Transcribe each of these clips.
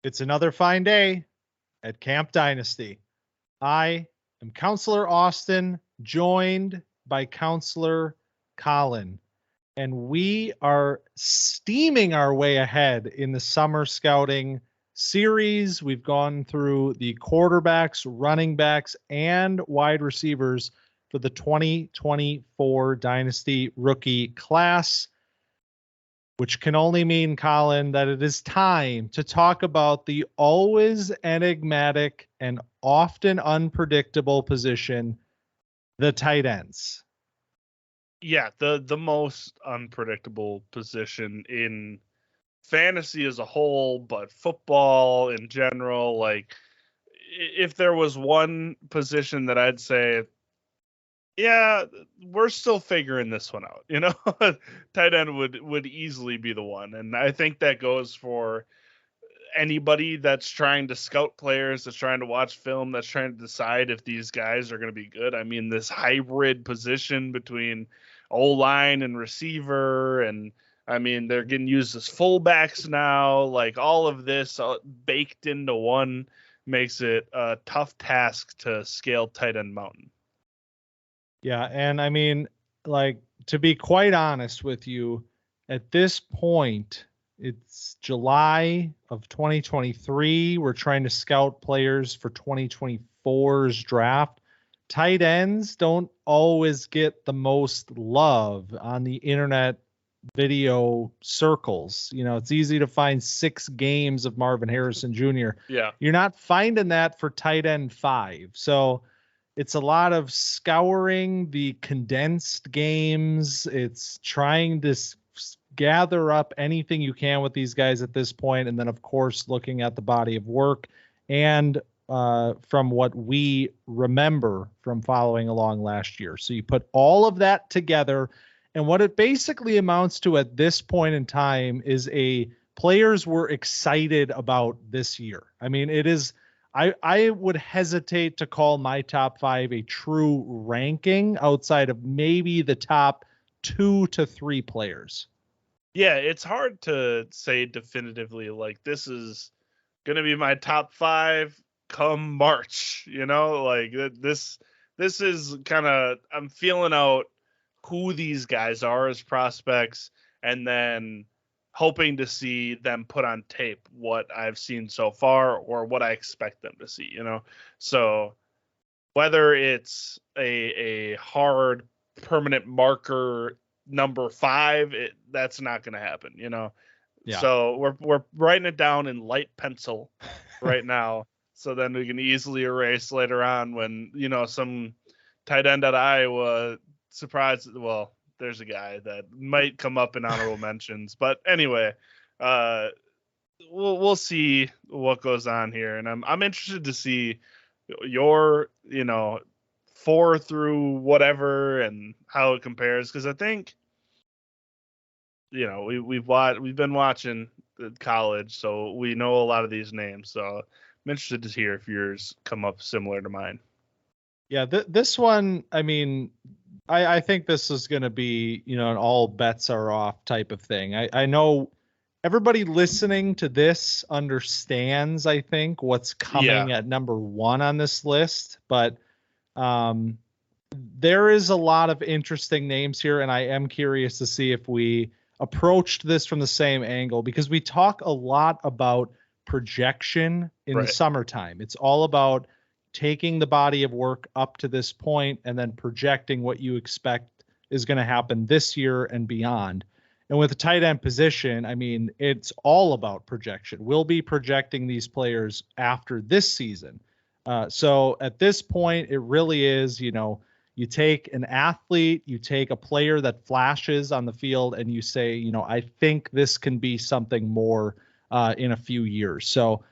It's another fine day at Camp Dynasty. I am Counselor Austin, joined by Counselor Collin, and we are steaming our way ahead in the summer scouting series. We've gone through the quarterbacks, running backs, and wide receivers for the 2024 Dynasty rookie class, which can only mean, Collin, that it is time to talk about the always enigmatic and often unpredictable position, the tight ends. Yeah, the most unpredictable position in fantasy as a whole, but football in general. Like, if there was one position that I'd say, yeah, we're still figuring this one out, tight end would easily be the one. And I think that goes for anybody that's trying to scout players, that's trying to watch film, that's trying to decide if these guys are going to be good. I mean, this hybrid position between O-line and receiver, and I mean, they're getting used as fullbacks now. Like, all of this baked into one makes it a tough task to scale tight end mountain. Yeah, and I mean, like, to be quite honest with you, at this point, it's July of 2023. We're trying to scout players for 2024's draft. Tight ends don't always get the most love on the internet video circles. It's easy to find 6 games of Marvin Harrison Jr. Yeah. You're not finding that for tight end 5. So it's a lot of scouring the condensed games. It's trying to gather up anything you can with these guys at this point. And then, of course, looking at the body of work and from what we remember from following along last year. So you put all of that together, and what it basically amounts to at this point in time is players were excited about this year. I mean, it is, I would hesitate to call my top 5 a true ranking outside of maybe the top 2 to 3 players. Yeah, it's hard to say definitively, like, this is going to be my top 5 come March, like this is kind of, I'm feeling out who these guys are as prospects, and then hoping to see them put on tape what I've seen so far or what I expect them to see, So whether it's a hard permanent marker number 5, that's not going to happen, Yeah. So we're writing it down in light pencil right now, so then we can easily erase later on when, some tight end at Iowa surprised. Well, there's a guy that might come up in honorable mentions, but anyway, we'll see what goes on here, and I'm interested to see your 4 through whatever and how it compares, because I think we've been watching the college, so we know a lot of these names. So I'm interested to hear if yours come up similar to mine. Yeah, this one, I mean, I think this is going to be, an all bets are off type of thing. I know everybody listening to this understands, I think, what's coming at number 1 on this list, but there is a lot of interesting names here, and I am curious to see if we approached this from the same angle, because we talk a lot about projection in the summertime. It's all about taking the body of work up to this point and then projecting what you expect is going to happen this year and beyond. And with the tight end position, I mean, it's all about projection. We'll be projecting these players after this season. So at this point, it really is, you take an athlete, you take a player that flashes on the field, and you say, I think this can be something more in a few years. So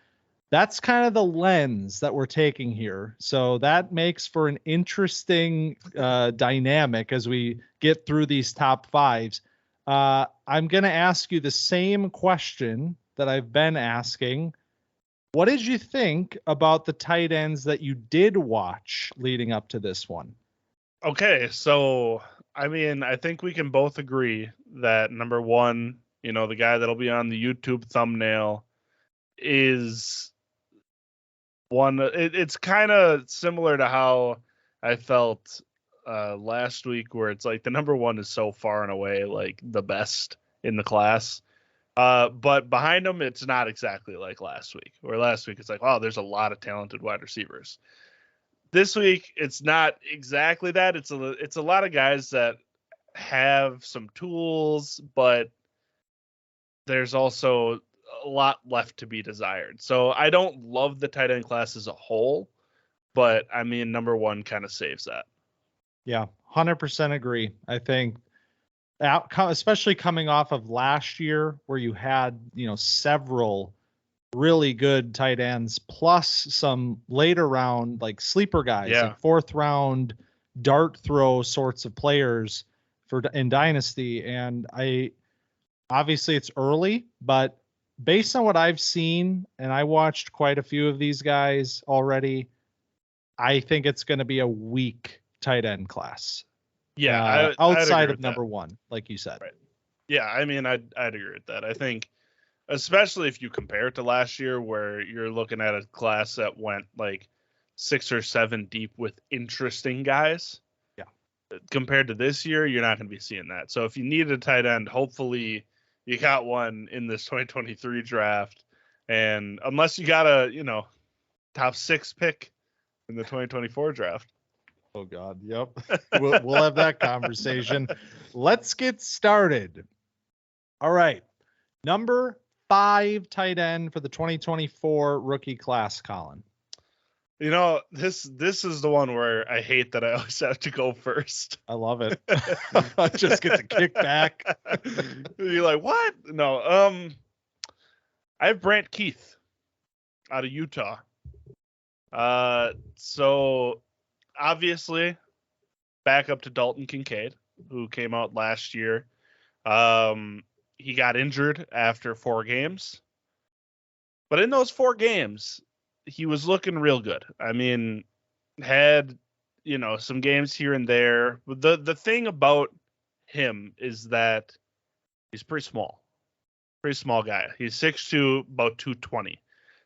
that's kind of the lens that we're taking here. So that makes for an interesting dynamic as we get through these top 5s. I'm going to ask you the same question that I've been asking. What did you think about the tight ends that you did watch leading up to this one? Okay, so, I mean, I think we can both agree that number 1, the guy that'll be on the YouTube thumbnail, is one. It's kind of similar to how I felt last week, where it's like the number one is so far and away like the best in the class. But behind them, it's not exactly like last week. Where last week it's like, oh, there's a lot of talented wide receivers. This week, it's not exactly that. It's a lot of guys that have some tools, but there's also a lot left to be desired. So I don't love the tight end class as a whole, but I mean, number one kind of saves that. Yeah, 100% agree. I think especially coming off of last year where you had, several really good tight ends plus some later round, like sleeper guys, like fourth round dart throw sorts of players in Dynasty. And obviously it's early, but based on what I've seen, and I watched quite a few of these guys already, I think it's going to be a weak tight end class. Yeah. Outside of number one, like you said. Right. Yeah. I mean, I'd agree with that. I think, especially if you compare it to last year, where you're looking at a class that went like 6 or 7 deep with interesting guys. Yeah. Compared to this year, you're not going to be seeing that. So if you need a tight end, hopefully you got one in this 2023 draft. And unless you got a, top 6 pick in the 2024 draft. Oh God. Yep. We'll have that conversation. Let's get started. All right. Number 5 tight end for the 2024 rookie class, Colin. This is the one where I hate that I always have to go first. I love it. I just get to kick back. You're like, what? No. I have Brant Kuithe out of Utah. So obviously back up to Dalton Kincaid, who came out last year. He got injured after 4 games. But in those 4 games, he was looking real good. I mean, had, some games here and there. The thing about him is that he's pretty small guy. He's 6'2", about 220.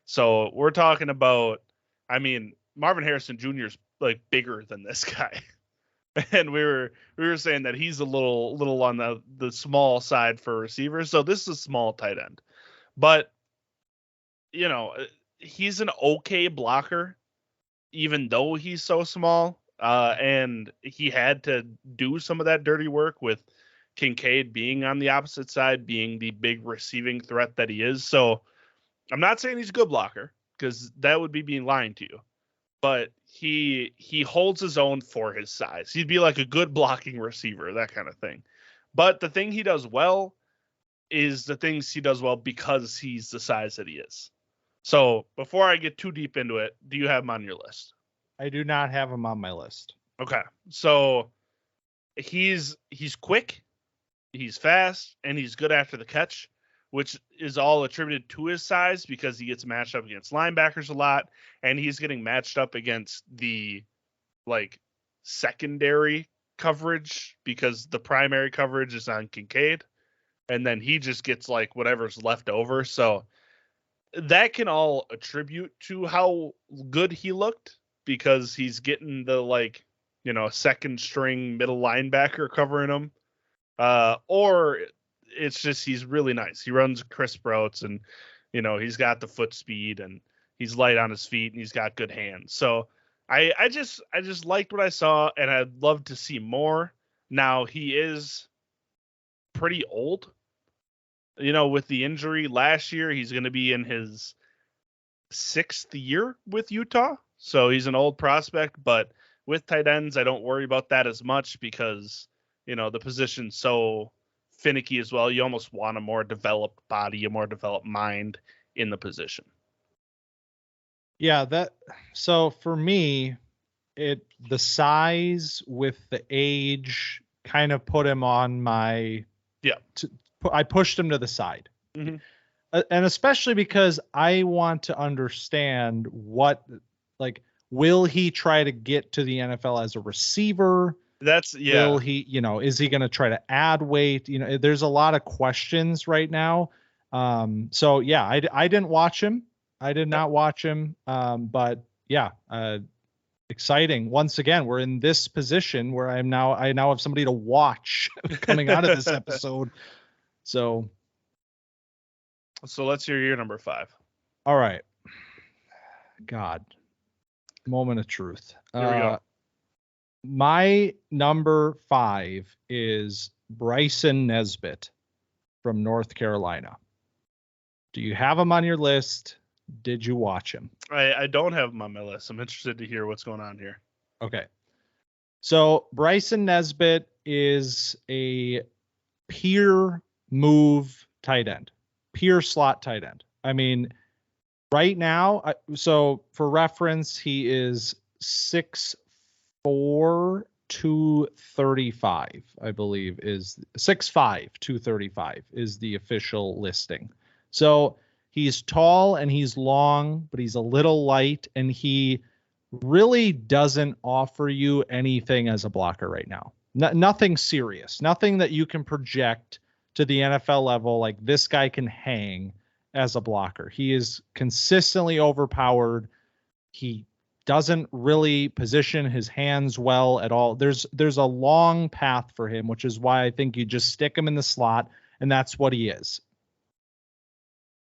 So we're talking about, Marvin Harrison Jr. is like bigger than this guy. And we were saying that he's a little on the small side for receivers. So this is a small tight end. But, he's an okay blocker, even though he's so small. And he had to do some of that dirty work with Kincaid being on the opposite side, being the big receiving threat that he is. So I'm not saying he's a good blocker, because that would be being lying to you. But he holds his own for his size. He'd be like a good blocking receiver, that kind of thing. But the thing he does well is the things he does well because he's the size that he is. So before I get too deep into it, do you have him on your list? I do not have him on my list. Okay. So he's quick, he's fast, and he's good after the catch, which is all attributed to his size because he gets matched up against linebackers a lot, and he's getting matched up against the secondary coverage because the primary coverage is on Kincaid, and then he just gets whatever's left over. So that can all attribute to how good he looked, because he's getting the second string middle linebacker covering him, or it's just he's really nice. He runs crisp routes, and he's got the foot speed, and he's light on his feet, and he's got good hands. So I just liked what I saw, and I'd love to see more. Now he is pretty old. With the injury last year, he's going to be in his 6th year with Utah. So he's an old prospect, but with tight ends, I don't worry about that as much because, the position's so finicky as well. You almost want a more developed body, a more developed mind in the position. Yeah, so for me, the size with the age kind of put him on my, I pushed him to the side. Mm-hmm. And especially because I want to understand will he try to get to the NFL as a receiver? Will he, is he going to try to add weight? There's a lot of questions right now. So yeah, I didn't watch him. I did not watch him. But yeah, exciting. Once again, we're in this position where I now have somebody to watch coming out of this episode. So let's hear your number 5. All right. God, moment of truth. Here we go. My number 5 is Bryson Nesbit from North Carolina. Do you have him on your list? Did you watch him? I don't have him on my list. I'm interested to hear what's going on here. Okay. So Bryson Nesbit is a pure move tight end, pure slot tight end. I mean, right now, so for reference, he is 6'4", 235, I believe is 6'5", 235 is the official listing. So he's tall and he's long, but he's a little light, and he really doesn't offer you anything as a blocker right now. Nothing serious, nothing that you can project to the NFL level. Like, this guy can hang as a blocker. He is consistently overpowered. He doesn't really position his hands well at all. There's a long path for him, which is why I think you just stick him in the slot, and that's what he is.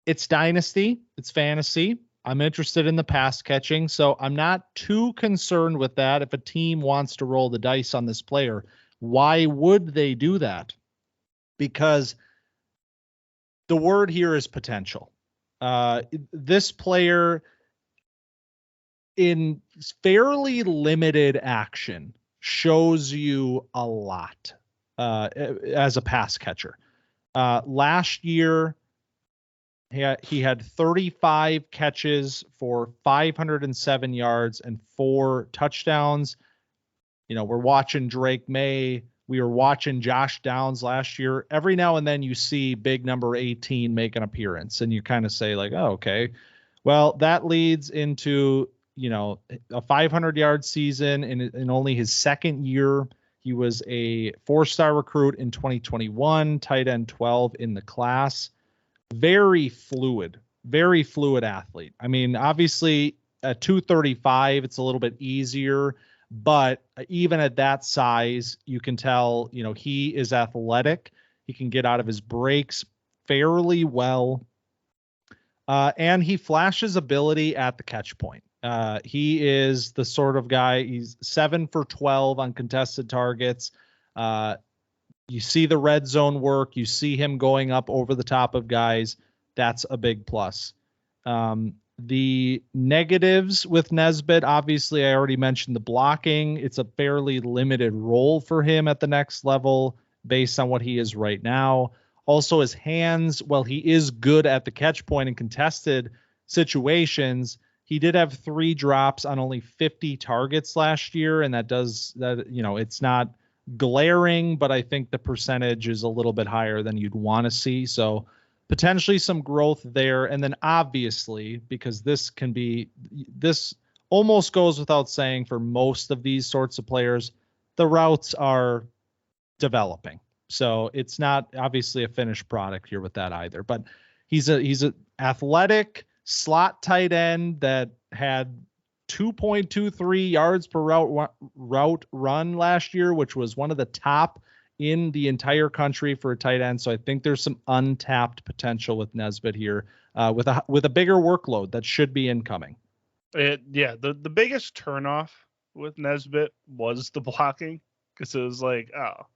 It's Dynasty. It's fantasy. I'm interested in the pass catching, so I'm not too concerned with that. If a team wants to roll the dice on this player, why would they do that? Because the word here is potential. This player, in fairly limited action, shows you a lot as a pass catcher. Last year, he had 35 catches for 507 yards and 4 touchdowns. You know, we're watching Drake May. We were watching Josh Downs last year. Every now and then you see big number 18 make an appearance, and you kind of say like, oh, okay. Well, that leads into, you know, a 500-yard season in only his second year. He was a 4-star recruit in 2021, tight end 12 in the class. Very fluid athlete. I mean, obviously at 235, it's a little bit easier, but even at that size, you can tell, you know, he is athletic. He can get out of his breaks fairly well. And he flashes ability at the catch point. He is the sort of guy, he's 7 for 12 on contested targets. You see the red zone work. You see him going up over the top of guys. That's a big plus. The negatives with Nesbit, obviously, I already mentioned the blocking. It's a fairly limited role for him at the next level based on what he is right now. Also, his hands, while he is good at the catch point in contested situations, he did have 3 drops on only 50 targets last year. And it's not glaring, but I think the percentage is a little bit higher than you'd want to see. So potentially some growth there. And then obviously, because this almost goes without saying for most of these sorts of players, the routes are developing. So it's not obviously a finished product here with that either, but he's a athletic slot tight end that had 2.23 yards per route run last year, which was one of the top in the entire country for a tight end. So I think there's some untapped potential with Nesbit here, with a bigger workload that should be incoming. The biggest turnoff with Nesbit was the blocking, because it was like, oh,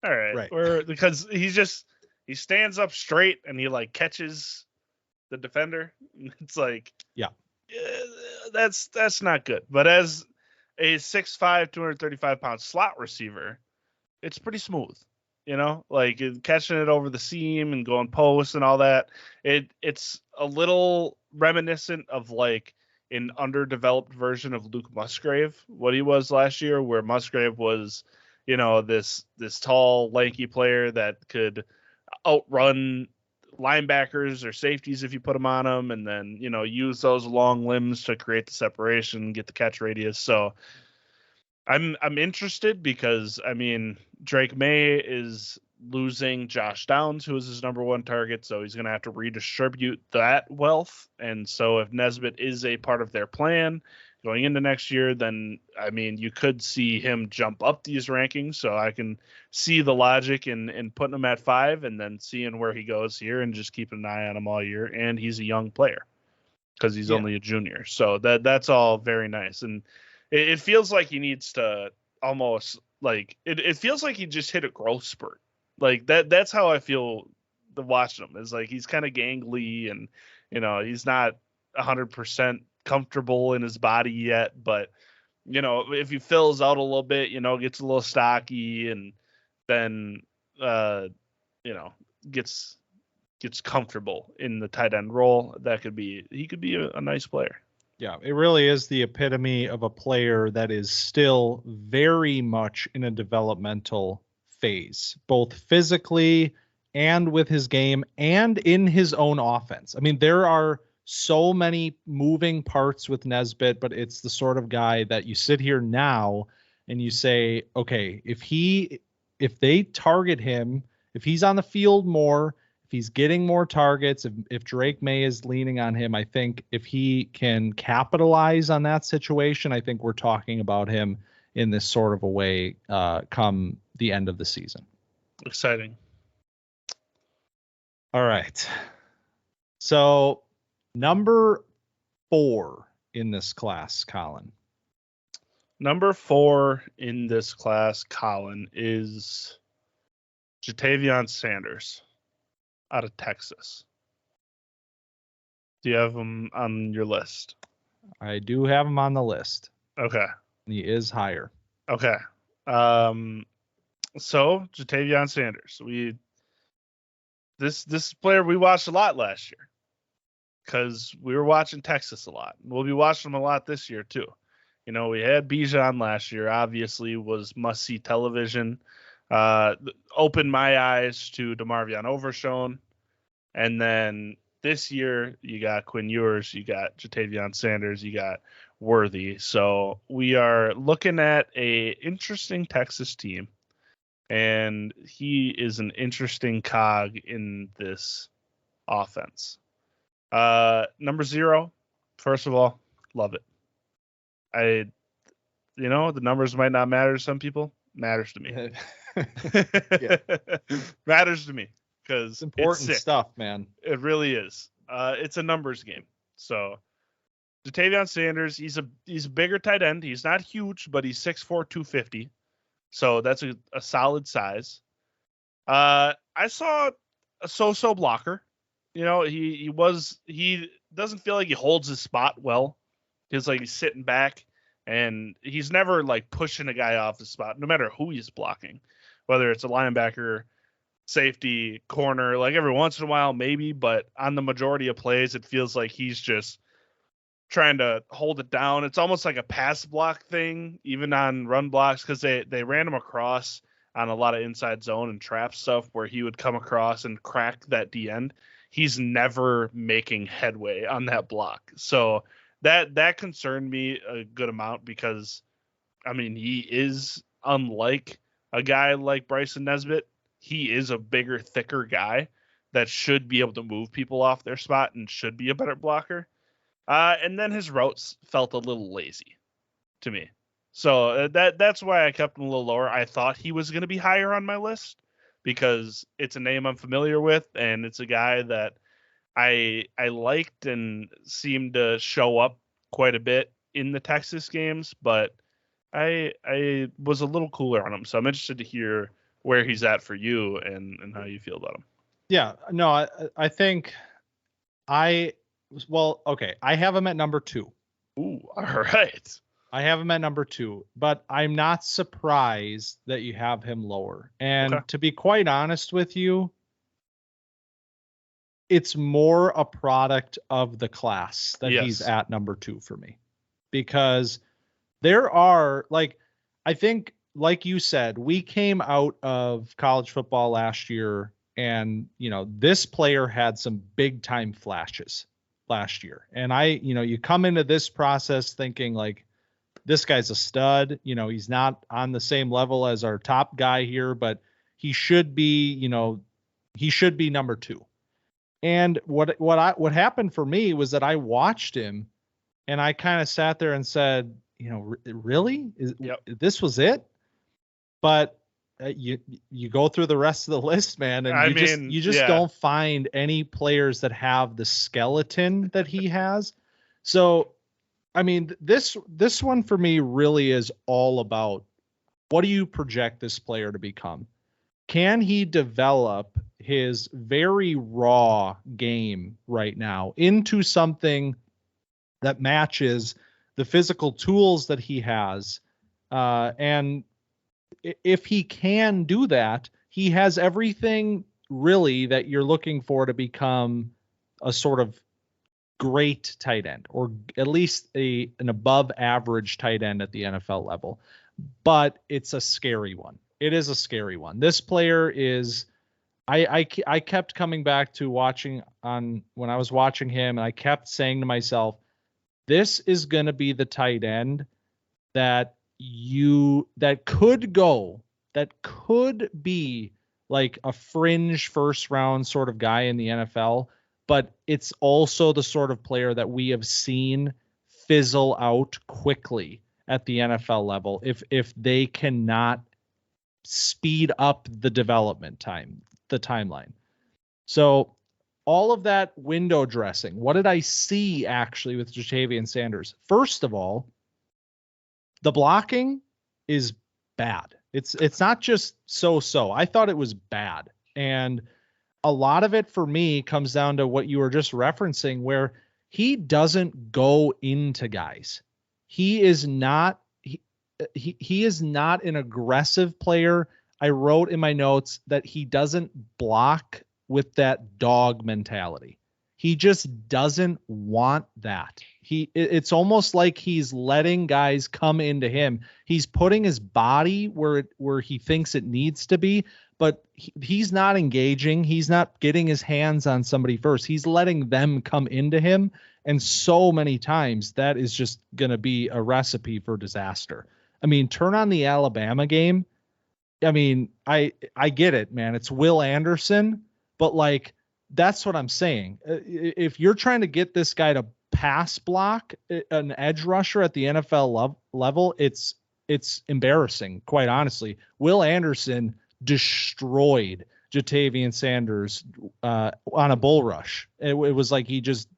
all right. Because he stands up straight and he like catches the defender. It's like, yeah. That's not good. But as a 6'5", 235-pound slot receiver, it's pretty smooth, you know, like catching it over the seam and going post and all that. It's a little reminiscent of like an underdeveloped version of Luke Musgrave, what he was last year, where Musgrave was, you know, this tall, lanky player that could outrun linebackers or safeties if you put them on them, and then, you know, use those long limbs to create the separation, get the catch radius. So I'm interested because, I mean, Drake May is losing Josh Downs, who was his number one target, so he's going to have to redistribute that wealth. And so if Nesbit is a part of their plan going into next year, then, I mean, you could see him jump up these rankings. So I can see the logic in putting him at 5 and then seeing where he goes here and just keeping an eye on him all year. And he's a young player because he's only a junior. So that's all very nice. And it feels like he needs to almost like it feels like he just hit a growth spurt. Like that's how I feel watching him, is like he's kind of gangly and, you know, he's not 100% comfortable in his body yet, but, you know, if he fills out a little bit, you know, gets a little stocky and then, you know, gets comfortable in the tight end role, he could be a nice player. Yeah, it really is the epitome of a player that is still very much in a developmental phase, both physically and with his game and in his own offense. I mean, there are so many moving parts with Nesbit, but it's the sort of guy that you sit here now and you say, okay, if they target him, if he's on the field more, if he's getting more targets, if Drake May is leaning on him, I think if he can capitalize on that situation, I think we're talking about him in this sort of a way come the end of the season. Exciting. All right. So number 4 in this class, Collin. Number 4 in this class, Collin, is Ja'Tavion Sanders out of Texas. Do you have him on your list? I do have him on the list. Okay. He is higher. Okay. So Ja'Tavion Sanders, this player we watched a lot last year because we were watching Texas a lot. We'll be watching them a lot this year too. You know, we had Bijan last year, obviously was must-see television. Opened my eyes to DeMarvion Overshown. And then this year, you got Quinn Ewers, you got Ja'Tavion Sanders, you got Worthy. So we are looking at a interesting Texas team. And he is an interesting cog in this offense. Number 0, first of all, love it. The numbers might not matter to some people. Matters to me. Matters to me because it's important stuff, man. It really is. It's a numbers game. So Ja'Tavion Sanders, he's a bigger tight end. He's not huge, but he's 6'4", 250. So that's a solid size. I saw a so-so blocker. You know, he doesn't feel like he holds his spot well. He's like he's sitting back. And he's never like pushing a guy off the spot, no matter who he's blocking, whether it's a linebacker, safety, corner, like every once in a while, maybe. But on the majority of plays, it feels like he's just trying to hold it down. It's almost like a pass block thing, even on run blocks, because they ran him across on a lot of inside zone and trap stuff where he would come across and crack that D end. He's never making headway on that block. So that concerned me a good amount because, I mean, he is unlike a guy like Bryson Nesbit. He is a bigger, thicker guy that should be able to move people off their spot and should be a better blocker. And then his routes felt a little lazy to me. So that's why I kept him a little lower. I thought he was going to be higher on my list because it's a name I'm familiar with and it's a guy that I liked and seemed to show up quite a bit in the Texas games, but I was a little cooler on him. So I'm interested to hear where he's at for you and how you feel about him. Yeah, no, I think I have him at number 2. Ooh, all right. I have him at number 2, but I'm not surprised that you have him lower. And to be quite honest with you, it's more a product of the class that he's at number 2 for me, because there are I think, like you said, we came out of college football last year and, this player had some big time flashes last year. And you come into this process thinking like, this guy's a stud, he's not on the same level as our top guy here, but he should be, he should be number 2. And what happened for me was that I watched him and I kind of sat there and said, really? This was it? But you go through the rest of the list, man, and you just don't find any players that have the skeleton that he has. So, I mean, this one for me really is all about, what do you project this player to become? Can he develop his very raw game right now into something that matches the physical tools that he has? And if he can do that, he has everything really that you're looking for to become a sort of great tight end, or at least an above average tight end at the NFL level. But it's a scary one. It is a scary one. This player is, I kept coming back to when I was watching him, and I kept saying to myself, this is going to be the tight end that could be like a fringe first round sort of guy in the NFL, but it's also the sort of player that we have seen fizzle out quickly at the NFL level if they cannot speed up the development timeline. So all of that window dressing, what did I see actually with Ja'Tavion Sanders? First of all, the blocking is bad. It's not just so. I thought it was bad. And a lot of it for me comes down to what you were just referencing, where he doesn't go into guys. He is not an aggressive player. I wrote in my notes that he doesn't block with that dog mentality. He just doesn't want that. It's almost like he's letting guys come into him. He's putting his body where he thinks it needs to be, but he's not engaging. He's not getting his hands on somebody first. He's letting them come into him. And so many times that is just going to be a recipe for disaster. I mean, turn on the Alabama game. I mean, I get it, man. It's Will Anderson, but like, that's what I'm saying. If you're trying to get this guy to pass block an edge rusher at the NFL level, it's embarrassing, quite honestly. Will Anderson destroyed Ja'Tavion Sanders on a bull rush. It was like he just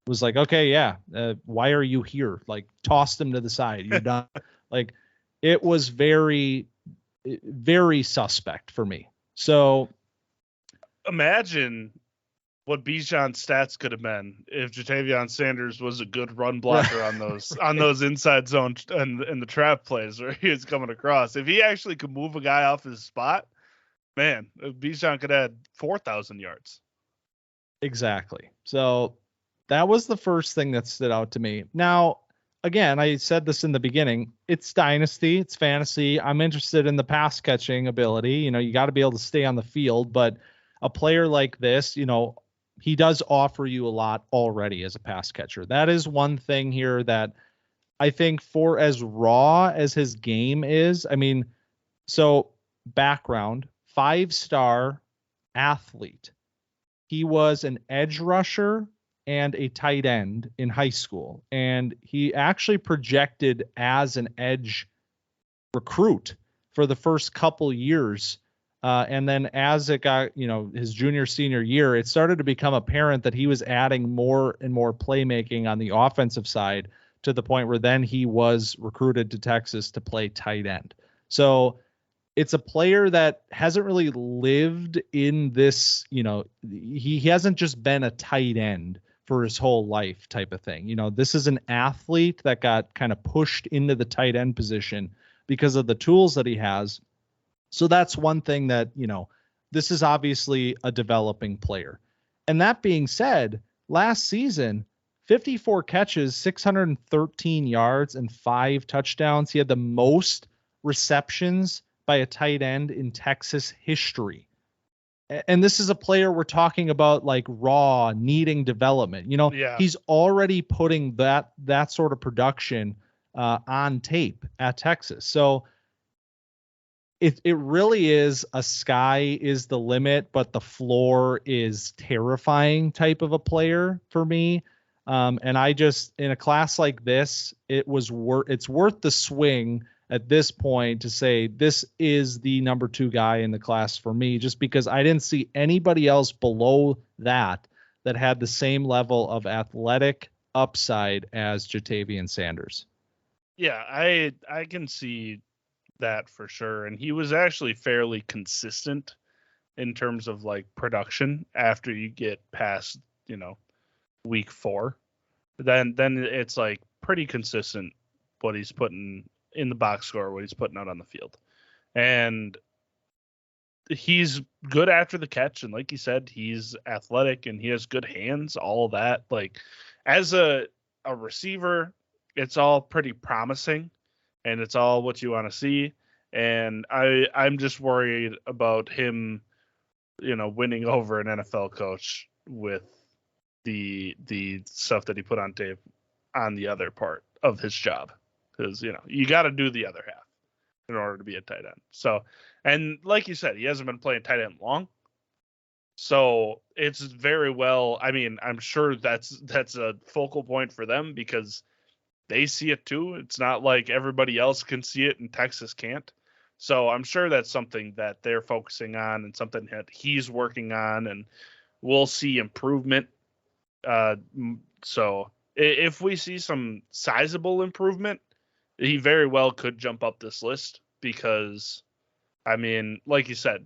was like, okay, yeah, why are you here? Like, tossed him to the side. You're done. Like, it was very, very suspect for me. So imagine what Bijan's stats could have been if Ja'Tavion Sanders was a good run blocker on those inside zone and the trap plays where he was coming across. If he actually could move a guy off his spot, man, Bijan could add 4,000 yards. Exactly. So that was the first thing that stood out to me. Now, again, I said this in the beginning, it's Dynasty, it's fantasy. I'm interested in the pass catching ability. You got to be able to stay on the field, but a player like this, he does offer you a lot already as a pass catcher. That is one thing here that I think, for as raw as his game is, I mean, so background, 5-star athlete. He was an edge rusher and a tight end in high school. And he actually projected as an edge recruit for the first couple years. And then as it got, his junior, senior year, it started to become apparent that he was adding more and more playmaking on the offensive side, to the point where then he was recruited to Texas to play tight end. So it's a player that hasn't really lived in this, he hasn't just been a tight end for his whole life type of thing. This is an athlete that got kind of pushed into the tight end position because of the tools that he has. So that's one thing that, this is obviously a developing player. And that being said, last season, 54 catches, 613 yards, and 5 touchdowns. He had the most receptions by a tight end in Texas history. And this is a player we're talking about, like, raw, needing development. He's already putting that sort of production on tape at Texas. So it really is a sky is the limit, but the floor is terrifying type of a player for me. And I just, in a class like this, it's worth the swing at this point to say this is the number 2 guy in the class for me, just because I didn't see anybody else below that had the same level of athletic upside as Jatavian Sanders. Yeah, I can see that for sure. And he was actually fairly consistent in terms of like production after you get past, week 4. Then it's like pretty consistent what he's putting in the box score, what he's putting out on the field. And he's good after the catch, and like you said, he's athletic and he has good hands, all that. Like, as a receiver, it's all pretty promising and it's all what you want to see. And I'm just worried about him, winning over an NFL coach with the stuff that he put on tape on the other part of his job, because you got to do the other half in order to be a tight end. So, and like you said, he hasn't been playing tight end long, so it's very well. I mean, I'm sure that's a focal point for them because they see it too. It's not like everybody else can see it and Texas can't. So I'm sure that's something that they're focusing on and something that he's working on, and we'll see improvement. So if we see some sizable improvement, he very well could jump up this list because, I mean, like you said,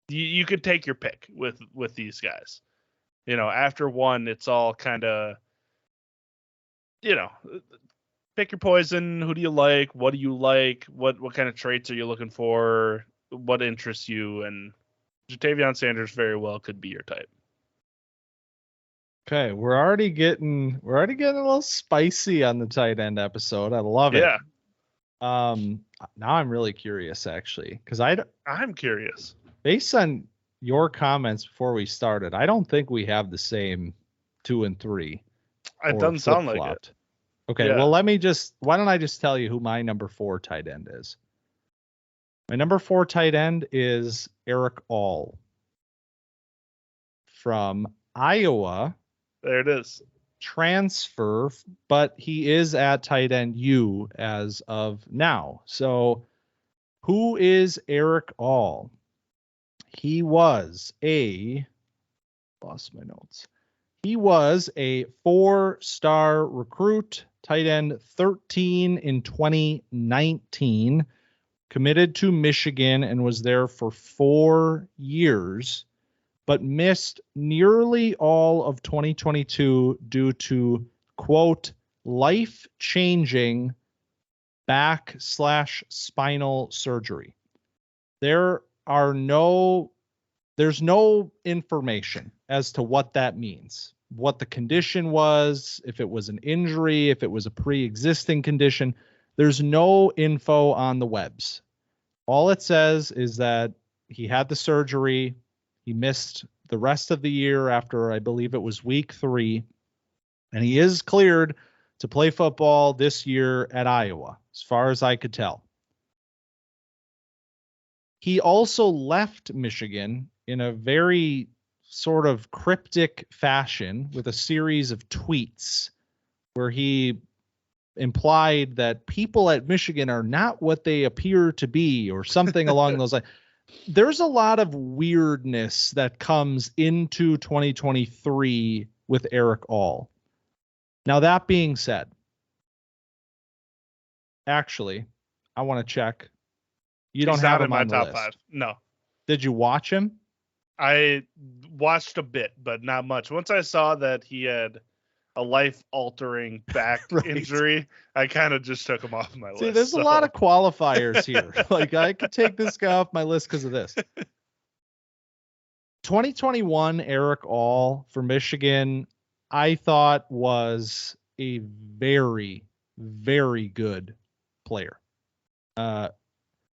you could take your pick with these guys. After one, it's all kind of, pick your poison. Who do you like? What do you like? What kind of traits are you looking for? What interests you? And Jatavian Sanders very well could be your type. Okay, we're already getting a little spicy on the tight end episode. I love it. Yeah. Now I'm really curious, actually, because I'm curious. Based on your comments before we started, I don't think we have the same 2 and 3. It doesn't sound like it. Okay, yeah. Well, why don't I just tell you who my number 4 tight end is? My number 4 tight end is Erick All from Iowa. There it is. Transfer, but he is at tight end U as of now. So who is Erick All? He was lost my notes. He was a 4-star recruit, tight end 13 in 2019, committed to Michigan and was there for 4 years, but missed nearly all of 2022 due to, quote, life-changing back/spinal surgery. There's no information as to what that means, what the condition was, if it was an injury, if it was a pre-existing condition. There's no info on the webs. All it says is that he had the surgery. He missed the rest of the year after, I believe it was week 3, and he is cleared to play football this year at Iowa, as far as I could tell. He also left Michigan in a very sort of cryptic fashion with a series of tweets where he implied that people at Michigan are not what they appear to be, or something along those lines. There's a lot of weirdness that comes into 2023 with Erick All. Now, that being said, actually, I want to check. You don't have him on the list. Top 5. No. Did you watch him? I watched a bit, but not much. Once I saw that he had a life-altering back injury, I kind of just took him off my list. See, there's a lot of qualifiers here. Like, I could take this guy off my list because of this. 2021 Erick All for Michigan, I thought was a very, very good player.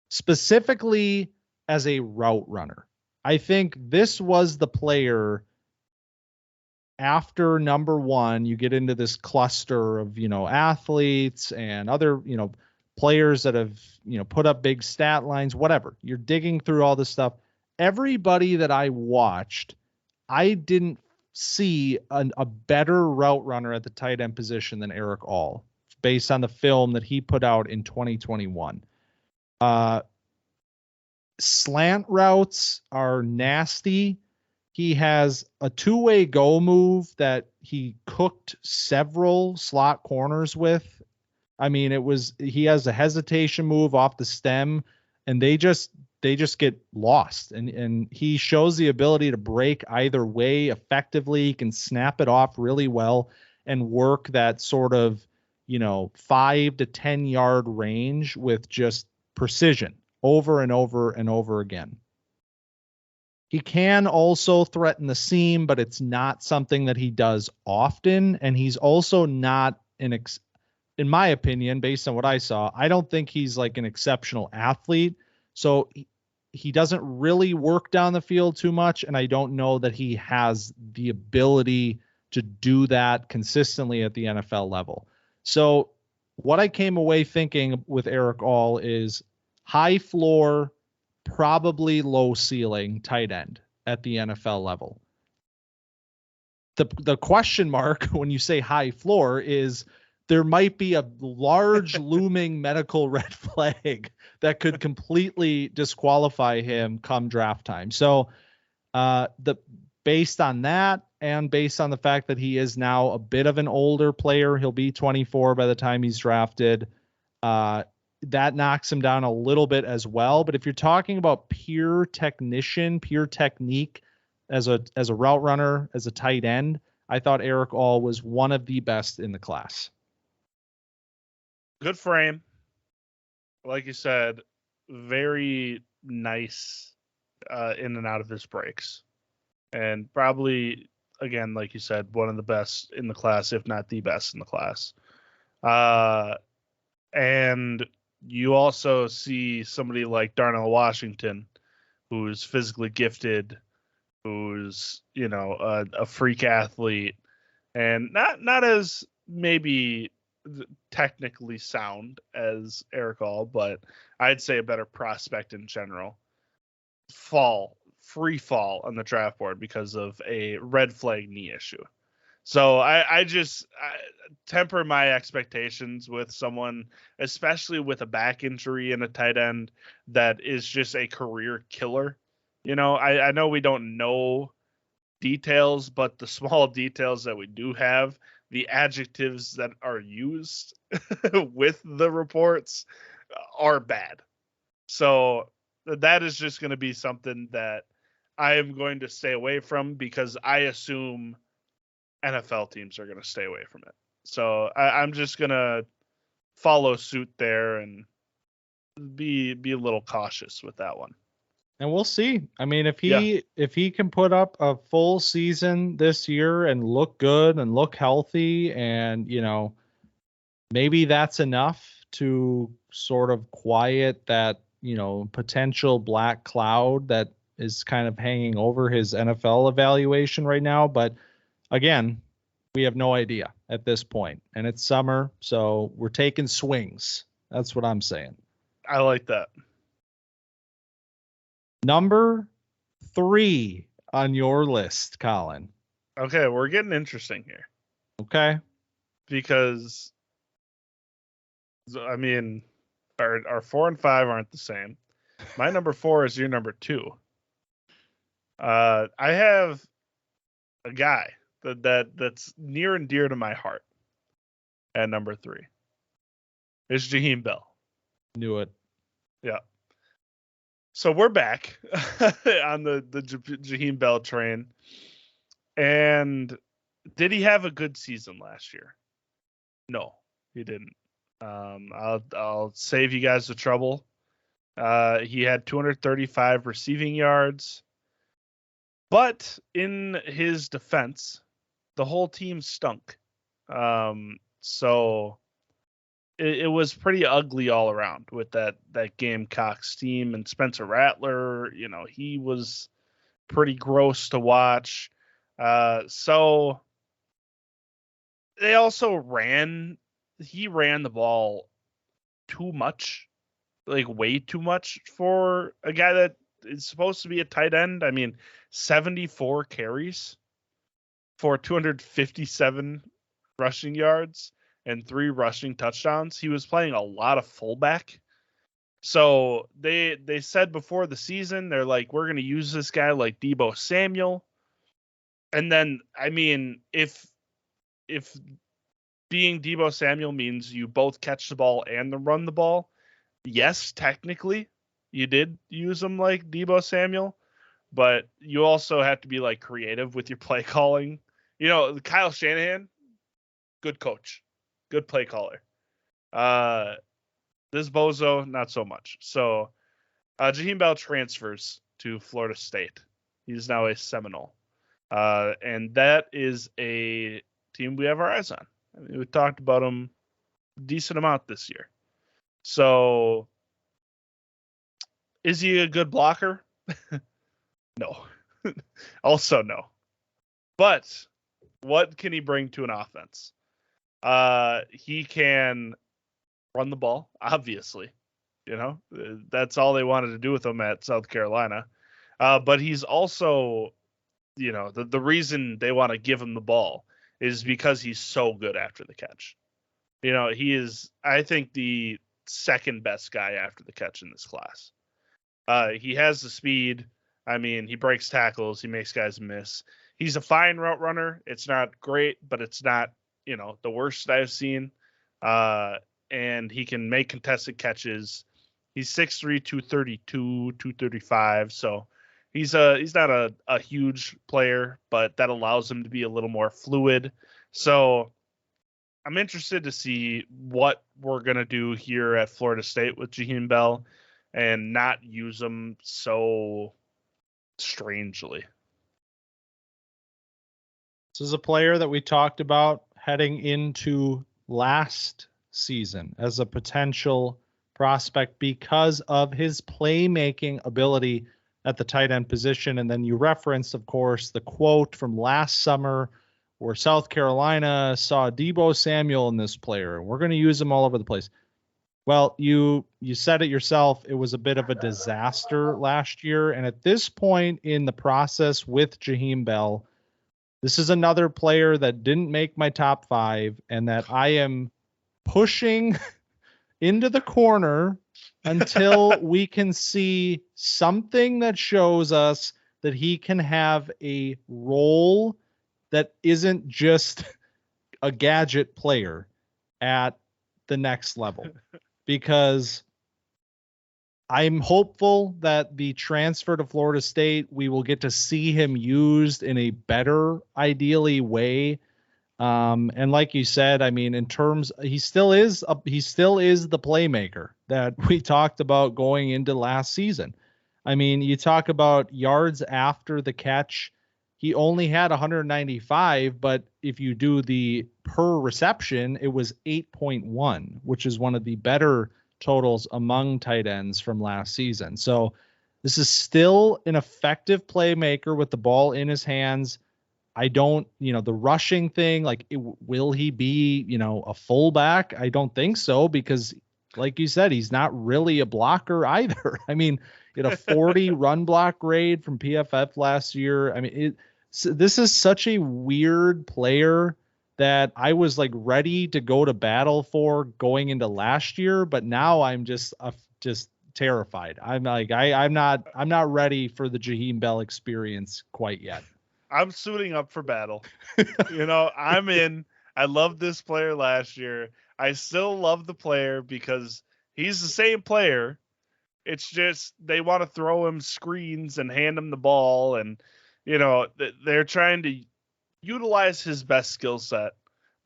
Specifically as a route runner. I think this was the player after number 1, you get into this cluster of, athletes and other, players that have, put up big stat lines, whatever. You're digging through all this stuff. Everybody that I watched, I didn't see a better route runner at the tight end position than Erick All, based on the film that he put out in 2021. Slant routes are nasty. He has a two-way go move that he cooked several slot corners with. I mean, he has a hesitation move off the stem, and they just get lost. And he shows the ability to break either way effectively. He can snap it off really well and work that sort of, 5 to 10 yard range with just precision over and over and over again. He can also threaten the seam, but it's not something that he does often. And he's also not in my opinion, based on what I saw, I don't think he's like an exceptional athlete. So he doesn't really work down the field too much. And I don't know that he has the ability to do that consistently at the NFL level. So what I came away thinking with Erick All is high floor, probably low ceiling tight end at the NFL level. The question mark when you say high floor is there might be a large looming medical red flag that could completely disqualify him come draft time. So based on that, and based on the fact that he is now a bit of an older player, he'll be 24 by the time he's drafted. That knocks him down a little bit as well. But if you're talking about pure technician, pure technique as a route runner, as a tight end, I thought Erick All was one of the best in the class. Good frame. Like you said, very nice in and out of his breaks. And probably, again, like you said, one of the best in the class, if not the best in the class. And you also see somebody like Darnell Washington, who's physically gifted, who's, a freak athlete, and not as maybe technically sound as Erick All, but I'd say a better prospect in general. Free fall on the draft board because of a red flag knee issue. So I temper my expectations with someone, especially with a back injury and a tight end that is just a career killer. I know we don't know details, but the small details that we do have, the adjectives that are used with the reports are bad. So that is just going to be something that I am going to stay away from, because I assume NFL teams are going to stay away from it. So I'm just going to follow suit there and be a little cautious with that one. And we'll see. I mean, if he can put up a full season this year and look good and look healthy, and, maybe that's enough to sort of quiet that, potential black cloud that is kind of hanging over his NFL evaluation right now. But again, we have no idea at this point, and it's summer, so we're taking swings. That's what I'm saying. I like that. Number 3 on your list, Colin. Okay, we're getting interesting here. Okay. Because, I mean, our 4 and 5 aren't the same. My number 4 is your number 2. I have a guy that's near and dear to my heart at number 3. It's Jaheim Bell. Knew it. Yeah. So we're back on the Jaheim Bell train. And did he have a good season last year? No, he didn't. I'll save you guys the trouble. He had 235 receiving yards. But in his defense, the whole team stunk. So it was pretty ugly all around with that Gamecocks team, and Spencer Rattler, he was pretty gross to watch. So they also he ran the ball too much, like way too much for a guy that is supposed to be a tight end. I mean, 74 carries for 257 rushing yards and 3 rushing touchdowns. He was playing a lot of fullback. So they said before the season, they're like, we're going to use this guy like Deebo Samuel. And then, I mean, if being Deebo Samuel means you both catch the ball and run the ball, yes, technically you did use him like Deebo Samuel, but you also have to be like creative with your play calling. You know, Kyle Shanahan, good coach, good play caller. This bozo, not so much. So Jaheim Bell transfers to Florida State. He's now a Seminole. And that is a team we have our eyes on. I mean, we talked about him a decent amount this year. So is he a good blocker? No. Also no. But what can he bring to an offense? He can run the ball, obviously. You know, that's all they wanted to do with him at South Carolina. But he's also, you know, the reason they want to give him the ball is because he's so good after the catch. You know, he is, I think, the second best guy after the catch in this class. He has the speed. I mean, he breaks tackles. He makes guys miss. He's a fine route runner. It's not great, but it's not, you know, the worst I've seen. And he can make contested catches. He's 6'3", 232, 235. So he's not a huge player, but that allows him to be a little more fluid. So I'm interested to see what we're going to do here at Florida State with Jaheim Bell and not use him so strangely. This is a player that we talked about heading into last season as a potential prospect because of his playmaking ability at the tight end position. And then you referenced, of course, the quote from last summer where South Carolina saw Deebo Samuel in this player, and we're going to use him all over the place. Well, you said it yourself. It was a bit of a disaster last year. And at this point in the process with Jaheim Bell, this is another player that didn't make my top 5 and that I am pushing into the corner until we can see something that shows us that he can have a role that isn't just a gadget player at the next level. Because I'm hopeful that the transfer to Florida State, we will get to see him used in a better, ideally way. And like you said, I mean, in terms, he still is the playmaker that we talked about going into last season. I mean, you talk about yards after the catch. He only had 195, but if you do the per reception, it was 8.1, which is one of the better totals among tight ends from last season. So this is still an effective playmaker with the ball in his hands. I don't, the rushing thing, like, will he be, a fullback? I don't think so, because like you said, he's not really a blocker either. I mean, he had a 40 run block grade from PFF last year. I mean, this is such a weird player that I was like ready to go to battle for going into last year, but now I'm just terrified. I'm like, I'm not ready for the Jaheim Bell experience quite yet. I'm suiting up for battle. I'm in. I loved this player last year. I still love the player because he's the same player. It's just they want to throw him screens and hand him the ball, and they're trying to utilize his best skill set,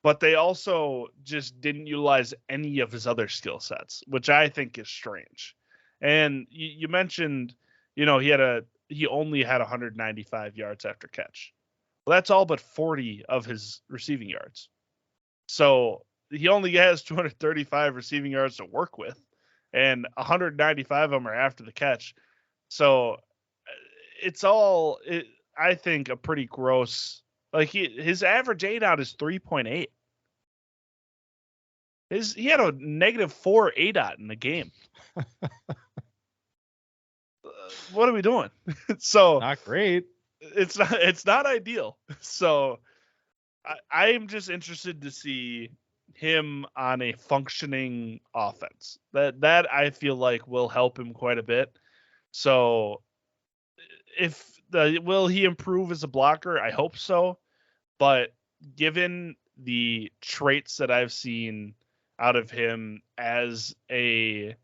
but they also just didn't utilize any of his other skill sets, which I think is strange. And you mentioned, he only had 195 yards after catch. Well, that's all but 40 of his receiving yards. So he only has 235 receiving yards to work with, and 195 of them are after the catch. So it's all, I think, a pretty gross. Like his average 8 out is 3.8. He had a -4 ADOT in the game. What are we doing? So not great. It's not ideal. So I'm just interested to see him on a functioning offense. That I feel like will help him quite a bit. So will he improve as a blocker? I hope so. But given the traits that I've seen out of him as a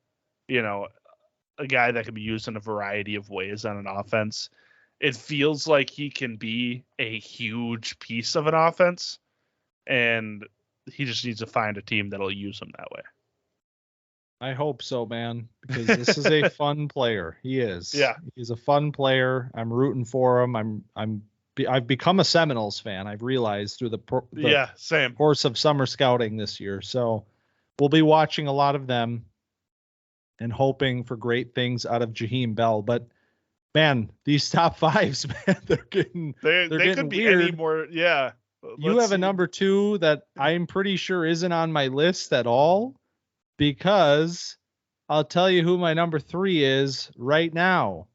guy that can be used in a variety of ways on an offense, it feels like he can be a huge piece of an offense, and he just needs to find a team that'll use him that way. I hope so, man, because this is a fun player. He is. Yeah. He's a fun player. I'm rooting for him. I've become a Seminoles fan. I've realized through the same course of summer scouting this year. So we'll be watching a lot of them and hoping for great things out of Jaheim Bell. But man, these top fives, man, they're getting could be weird. any more. Yeah. You have a number 2 that I'm pretty sure isn't on my list at all, because I'll tell you who my number 3 is right now.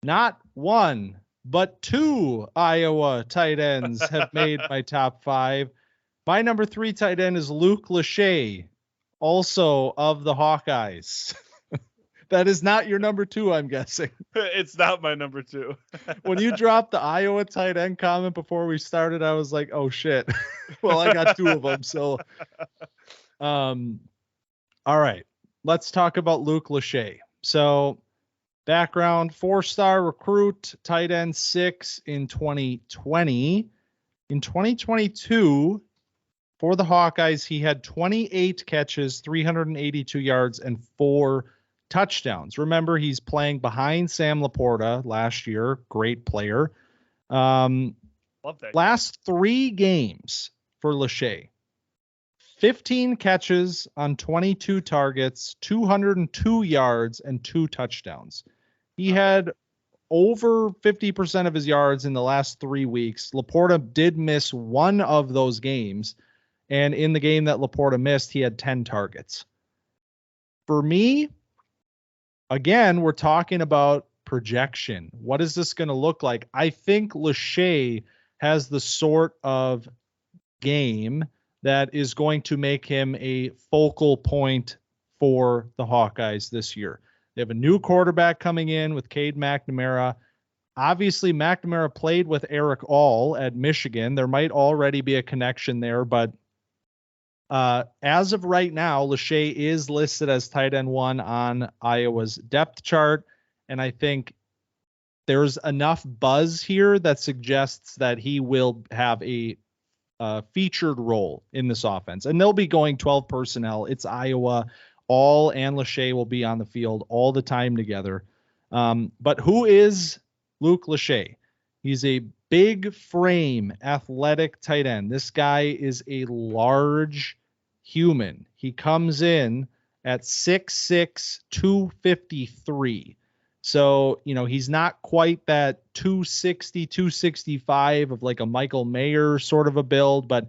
Not 1, but 2 Iowa tight ends have made my top 5. My number 3 tight end is Luke Lachey, also of the Hawkeyes. That is not your number 2, I'm guessing. It's not my number 2. When you dropped the Iowa tight end comment before we started, I was like, oh shit. Well, I got 2 of them. So, all right, let's talk about Luke Lachey. So background, 4-star recruit, tight end 6 in 2020. In 2022, for the Hawkeyes, he had 28 catches, 382 yards, and 4 touchdowns. Remember, he's playing behind Sam Laporta last year. Great player. Love that. Last 3 games for Lachey. 15 catches on 22 targets, 202 yards, and 2 touchdowns. He had over 50% of his yards in the last 3 weeks. Laporta did miss one of those games, and in the game that Laporta missed, he had 10 targets. For me, again, we're talking about projection. What is this going to look like? I think Lachey has the sort of game that is going to make him a focal point for the Hawkeyes this year. They have a new quarterback coming in with Cade McNamara. Obviously, McNamara played with Erick All at Michigan. There might already be a connection there, but as of right now, Lachey is listed as tight end 1 on Iowa's depth chart, and I think there's enough buzz here that suggests that he will have a featured role in this offense. And they'll be going 12 personnel. It's Iowa. All and Lachey will be on the field all the time together. But who is Luke Lachey? He's a big frame, athletic tight end. This guy is a large human. He comes in at 6'6", 253. So, he's not quite that 260, 265 of like a Michael Mayer sort of a build, but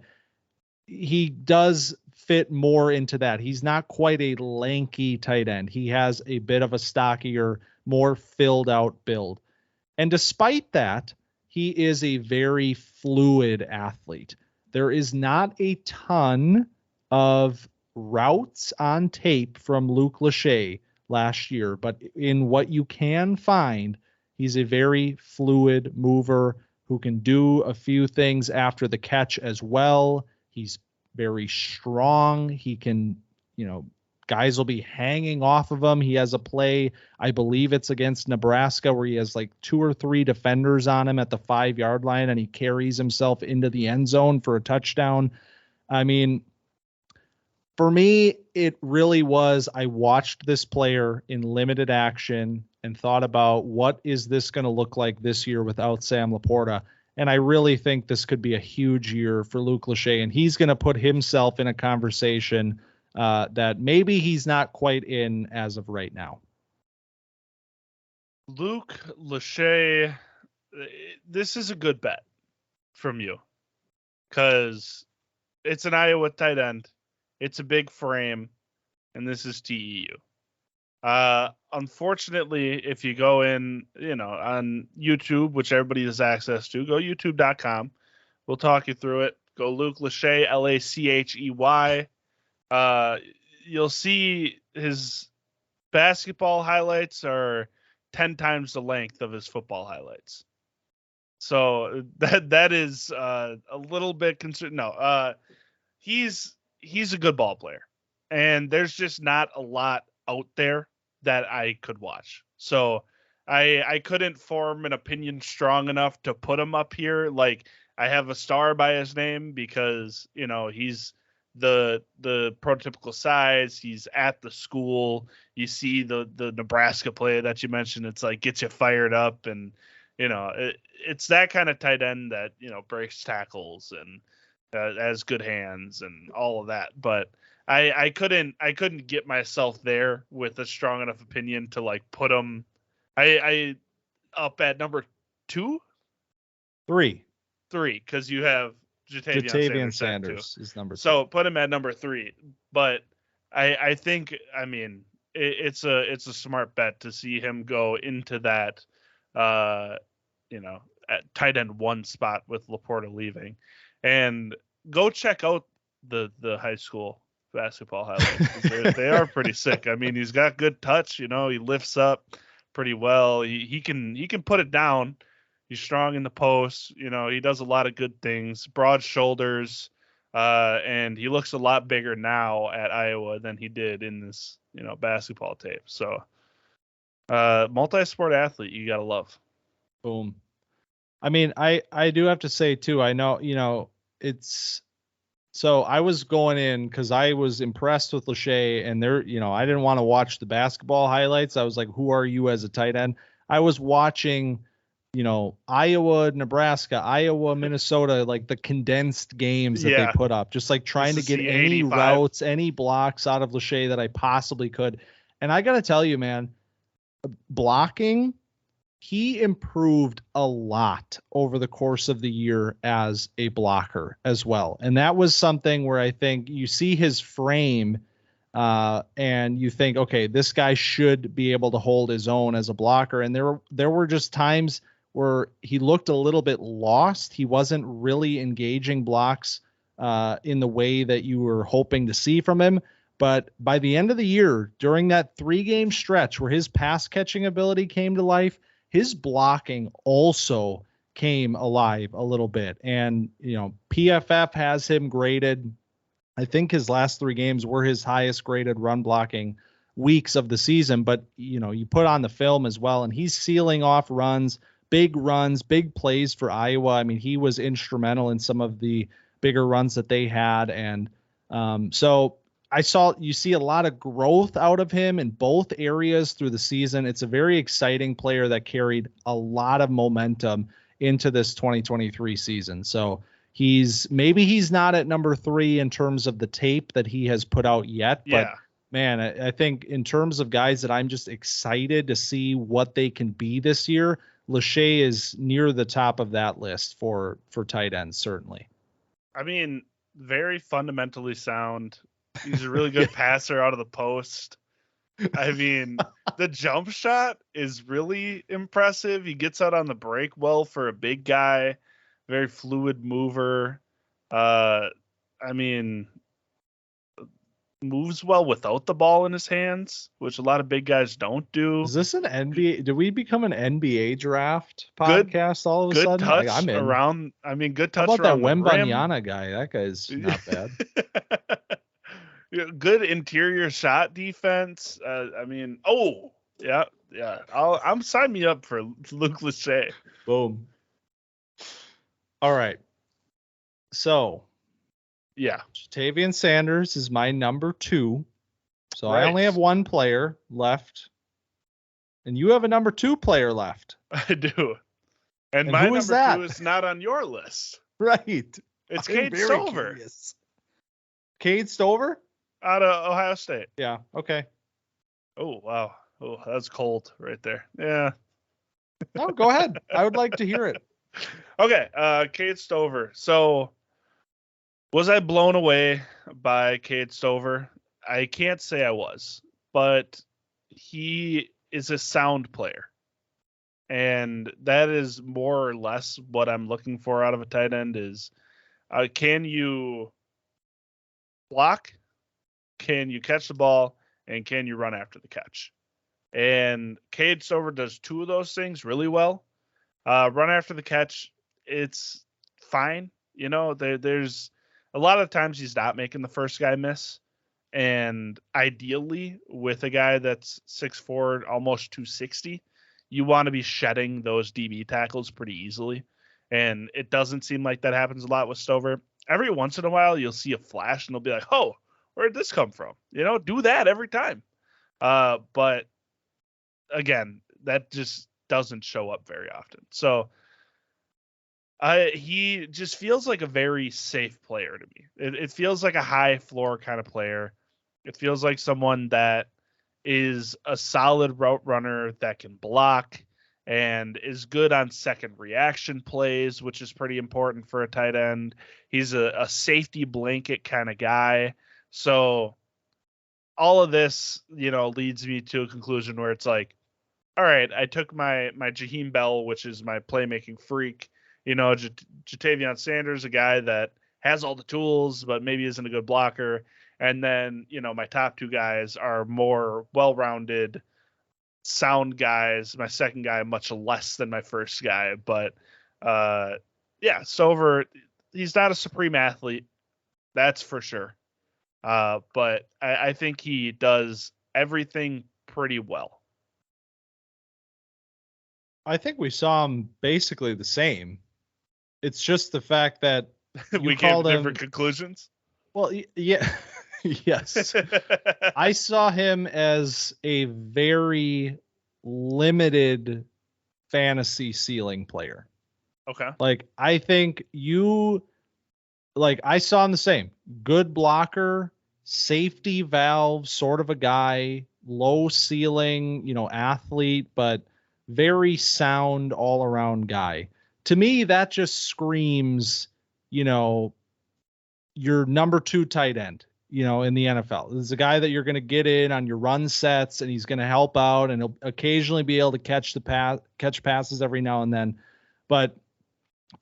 he does fit more into that. He's not quite a lanky tight end. He has a bit of a stockier, more filled out build. And despite that, he is a very fluid athlete. There is not a ton of routes on tape from Luke Lachey last year, but in what you can find, he's a very fluid mover who can do a few things after the catch as well. He's very strong. He can, guys will be hanging off of him. He has a play, I believe it's against Nebraska, where he has like 2 or 3 defenders on him at the 5-yard line, and he carries himself into the end zone for a touchdown. I mean, for me, it really was, I watched this player in limited action and thought about what is this going to look like this year without Sam Laporta. And I really think this could be a huge year for Luke Lachey, and he's going to put himself in a conversation that maybe he's not quite in as of right now. Luke Lachey, this is a good bet from you, because It's an Iowa tight end. It's a big frame, and this is TEU. Unfortunately, if you go in, on YouTube, which everybody has access to, go youtube.com. We'll talk you through it. Go Luke Lachey, Lachey. You'll see his basketball highlights are 10 times the length of his football highlights. So that is a little bit concerned. No, he's a good ball player, and there's just not a lot out there that I could watch. So I couldn't form an opinion strong enough to put him up here. Like, I have a star by his name because, he's the prototypical size. He's at the school. You see the Nebraska play that you mentioned. It's like gets you fired up, and it's that kind of tight end that breaks tackles and has good hands and all of that. But I couldn't get myself there with a strong enough opinion to like put him. I up at number 3 because you have Jaheim Sanders is number 2. So put him at number 3. But I think, it's a smart bet to see him go into that, at tight end 1 spot with Laporta leaving, and go check out the high school basketball highlights. They are pretty sick. I mean, he's got good touch. He lifts up pretty well. He can put it down. He's strong in the post. He does a lot of good things. Broad shoulders, and he looks a lot bigger now at Iowa than he did in this, basketball tape. So, multi-sport athlete, you gotta love. Boom. I mean, I do have to say too. I know, it's. So I was going in because I was impressed with Lachey, and I didn't want to watch the basketball highlights. I was like, who are you as a tight end? I was watching, Iowa, Nebraska, Iowa, Minnesota, like the condensed games that they put up, just like trying to get any 85 routes, any blocks out of Lachey that I possibly could. And I got to tell you, man, blocking, he improved a lot over the course of the year as a blocker as well. And that was something where I think you see his frame and you think, okay, this guy should be able to hold his own as a blocker. And there were just times where he looked a little bit lost. He wasn't really engaging blocks in the way that you were hoping to see from him. But by the end of the year, during that 3-game stretch where his pass catching ability came to life, his blocking also came alive a little bit. And, PFF has him graded. I think his last 3 games were his highest graded run blocking weeks of the season. But, you put on the film as well, and he's sealing off runs, big plays for Iowa. I mean, he was instrumental in some of the bigger runs that they had. And so you see a lot of growth out of him in both areas through the season. It's a very exciting player that carried a lot of momentum into this 2023 season. So maybe he's not at number 3 in terms of the tape that he has put out yet, but man, I think in terms of guys that I'm just excited to see what they can be this year, Lachey is near the top of that list for tight ends, certainly. I mean, very fundamentally sound. He's a really good passer out of the post. I mean, the jump shot is really impressive. He gets out on the break well for a big guy. Very fluid mover. I mean, moves well without the ball in his hands, which a lot of big guys don't do. Is this an NBA? Did we become an NBA draft podcast all of a sudden? Good touch around. I mean, good touch. How about around that Wembanyama guy? That guy's not bad. Good interior shot defense. I mean, yeah. I'm sign me up for Luke Lachey. Boom. All right. So, yeah, Jaheim Sanders is my number 2. So right. I only have 1 player left, and you have a number 2 player left. I do. And my number 2 is not on your list. Right. It's Cade Stover. Curious. Cade Stover? Out of Ohio State. Yeah. Okay. Oh, wow. Oh, that's cold right there. Yeah. No, go ahead. I would like to hear it. Okay. Cade Stover. So Was I blown away by Cade Stover? I can't say I was, but he is a sound player. And that is more or less what I'm looking for out of a tight end is, can you block? Can you catch the ball? And can you run after the catch? And Cade Stover does two of those things really well. Run after the catch, it's fine. There's a lot of times he's not making the first guy miss. And ideally, with a guy that's 6'4", almost 260, you want to be shedding those DB tackles pretty easily. And it doesn't seem like that happens a lot with Stover. Every once in a while, you'll see a flash and they'll be like, oh, where did this come from? Do that every time. But again, that just doesn't show up very often. So he just feels like a very safe player to me. It feels like a high floor kind of player. It feels like someone that is a solid route runner that can block and is good on second reaction plays, which is pretty important for a tight end. He's a safety blanket kind of guy. So all of this, leads me to a conclusion where it's like, all right, I took my Jaheim Bell, which is my playmaking freak, Jatavion Sanders, a guy that has all the tools, but maybe isn't a good blocker. And then, my top two guys are more well-rounded, sound guys. My second guy, much less than my first guy. But, Stover, he's not a supreme athlete. That's for sure. But I think he does everything pretty well. I think we saw him basically the same. It's just the fact that we came to different conclusions. Well, yeah. Yes. I saw him as a very limited fantasy ceiling player. Okay. I think I saw him the same. Good blocker, safety valve sort of a guy, low ceiling, athlete, but very sound all around guy. To me, that just screams, your number 2 tight end, in the NFL. This is a guy that you're going to get in on your run sets and he's going to help out and he'll occasionally be able to catch passes every now and then. But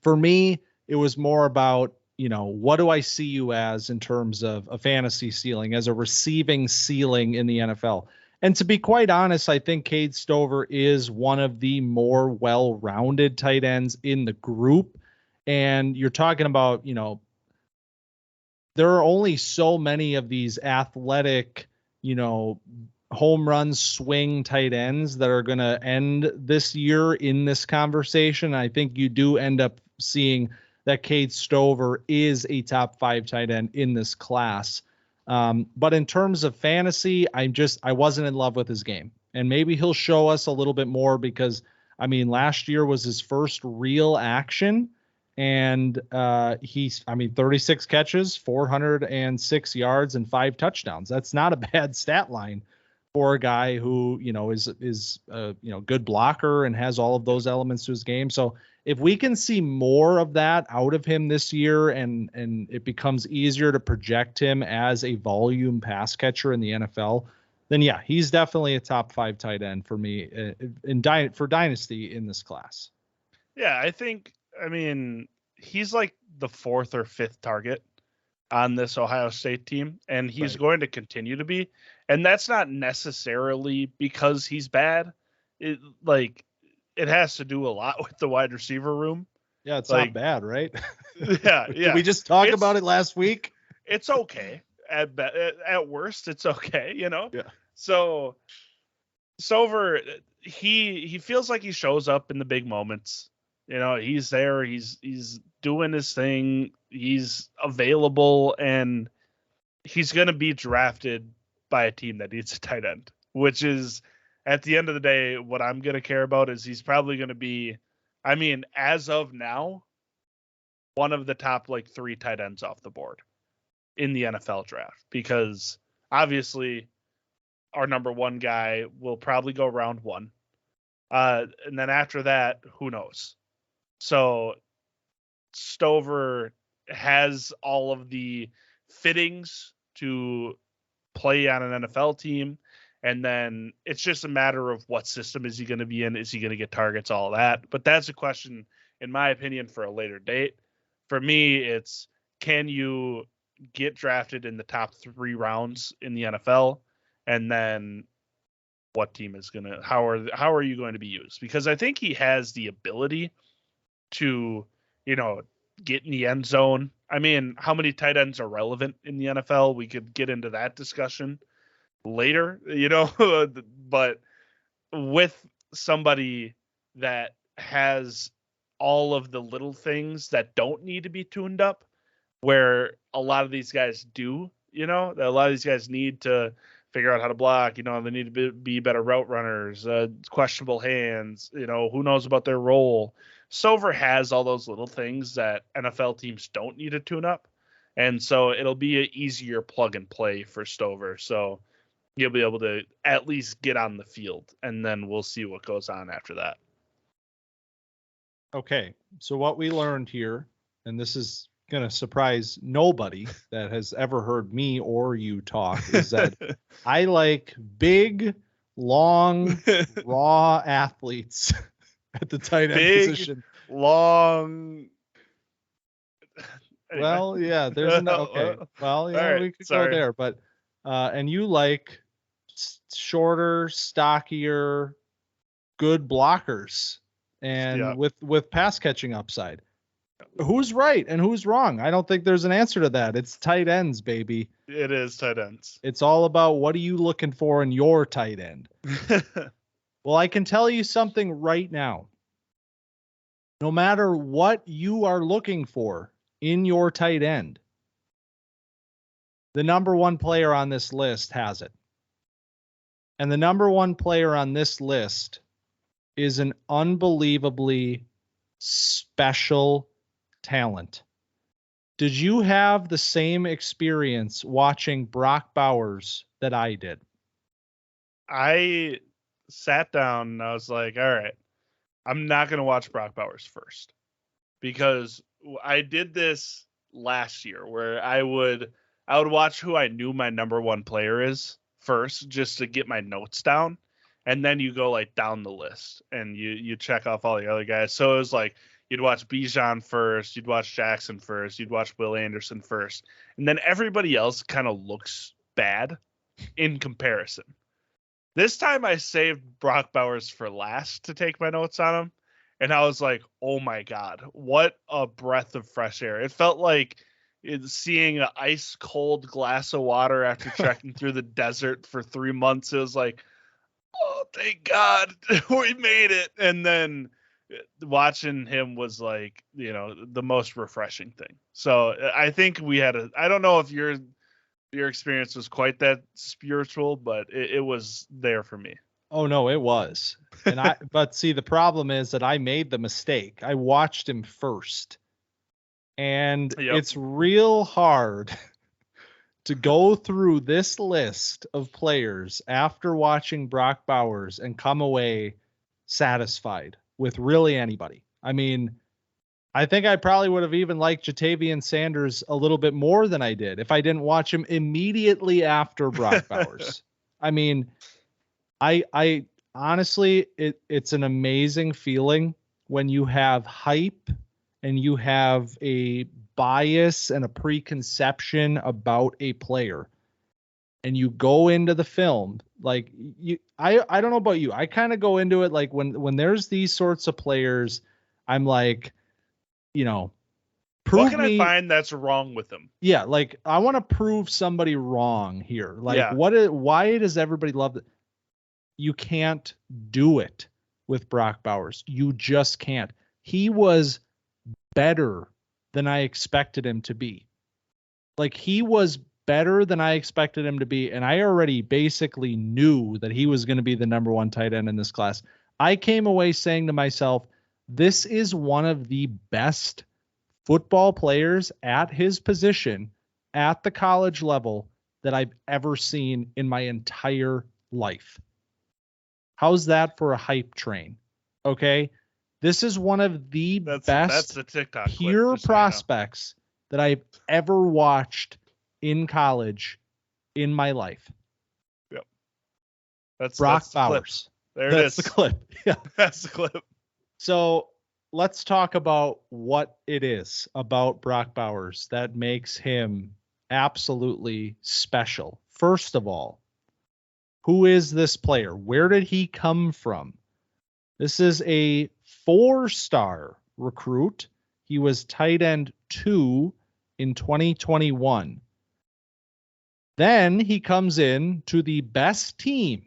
for me, it was more about, what do I see you as in terms of a fantasy ceiling, as a receiving ceiling in the NFL? And to be quite honest, I think Cade Stover is one of the more well-rounded tight ends in the group. And you're talking about, there are only so many of these athletic, home run swing tight ends that are going to end this year in this conversation. I think you do end up seeing that Cade Stover is a top 5 tight end in this class. But in terms of fantasy, I wasn't in love with his game, and maybe he'll show us a little bit more because last year was his first real action, and 36 catches, 406 yards and 5 touchdowns. That's not a bad stat line for a guy who, is good blocker and has all of those elements to his game. So if we can see more of that out of him this year and it becomes easier to project him as a volume pass catcher in the NFL, then yeah, he's definitely a top 5 tight end for me for Dynasty in this class. Yeah, I think, he's like the 4th or 5th target on this Ohio State team, and he's going to continue to be. And that's not necessarily because he's bad. It has to do a lot with the wide receiver room. Yeah, it's not bad, right? Yeah. Did we just talk about it last week? It's okay. At worst, it's okay, Yeah. So Stover, he feels like he shows up in the big moments. He's there. He's doing his thing. He's available, and he's going to be drafted by a team that needs a tight end, which is, at the end of the day, what I'm going to care about is he's probably going to be, as of now, one of the top 3 tight ends off the board in the NFL draft, because obviously our number 1 guy will probably go round 1. And then after that, who knows? So Stover has all of the fittings to play on an NFL team. And then it's just a matter of what system is he going to be in? Is he going to get targets? All that. But that's a question, in my opinion, for a later date. For me, it's, can you get drafted in the top 3 rounds in the NFL? And then what team is going to, how are you going to be used? Because I think he has the ability to, get in the end zone. I mean, how many tight ends are relevant in the NFL? We could get into that discussion later, but with somebody that has all of the little things that don't need to be tuned up, where a lot of these guys do, that a lot of these guys need to figure out how to block, they need to be better route runners, questionable hands, who knows about their role. Stover has all those little things that NFL teams don't need to tune up. And so it'll be an easier plug and play for Stover. So you'll be able to at least get on the field, and then we'll see what goes on after that. Okay. So what we learned here, and this is going to surprise nobody that has ever heard me or you talk, is that I like big, long, raw athletes at the tight end position. Long. Anyway. Well, yeah, there's okay. Well, yeah, right, we could go there, but and you like shorter, stockier, good blockers, and with pass catching upside. Who's right and who's wrong? I don't think there's an answer to that. It's tight ends, baby. It is tight ends. It's all about what are you looking for in your tight end. Well, I can tell you something right now. No matter what you are looking for in your tight end, the number 1 player on this list has it. And the number 1 player on this list is an unbelievably special talent. Did you have the same experience watching Brock Bowers that I did? I sat down and I was like, all right, I'm not going to watch Brock Bowers first, because I did this last year where I would watch who I knew my number 1 player is first, just to get my notes down. And then you go like down the list and you check off all the other guys. So it was like, you'd watch Bijan first, you'd watch Jackson first, you'd watch Will Anderson first. And then everybody else kind of looks bad in comparison. This time I saved Brock Bowers for last to take my notes on him. And I was like, oh my God, what a breath of fresh air. It felt like seeing an ice cold glass of water after trekking through the desert for 3 months. It was like, oh, thank God we made it. And then watching him was like, the most refreshing thing. So I think we had I don't know if your experience was quite that spiritual, but it was there for me. Oh no, it was. And but see, the problem is that I made the mistake. I watched him first, and It's real hard to go through this list of players after watching Brock Bowers and come away satisfied with really anybody. I mean, I think I probably would have even liked Jatavian Sanders a little bit more than I did if I didn't watch him immediately after Brock Bowers. I mean, I honestly, it's an amazing feeling when you have hype and you have a bias and a preconception about a player, and you go into the film like I don't know about you. I kind of go into it like when there's these sorts of players, I'm like, what can I find that's wrong with them? Yeah, like I want to prove somebody wrong here. Like why does everybody love it? You can't do it with Brock Bowers. You just can't. He was better than I expected him to be. Like, he was better than I expected him to be, and I already basically knew that he was going to be the number 1 tight end in this class. I came away saying to myself, this is one of the best football players at his position at the college level that I've ever seen in my entire life. How's that for a hype train? Okay. This is one of the best that's the TikTok pure prospects that I've ever watched in college in my life. Yep. That's Brock that's Bowers. There That's it is. the clip. Yeah. That's the clip. So let's talk about what it is about Brock Bowers that makes him absolutely special. First of all, who is this player? Where did he come from? This is a 4-star recruit. He was tight end 2 in 2021. Then he comes in to the best team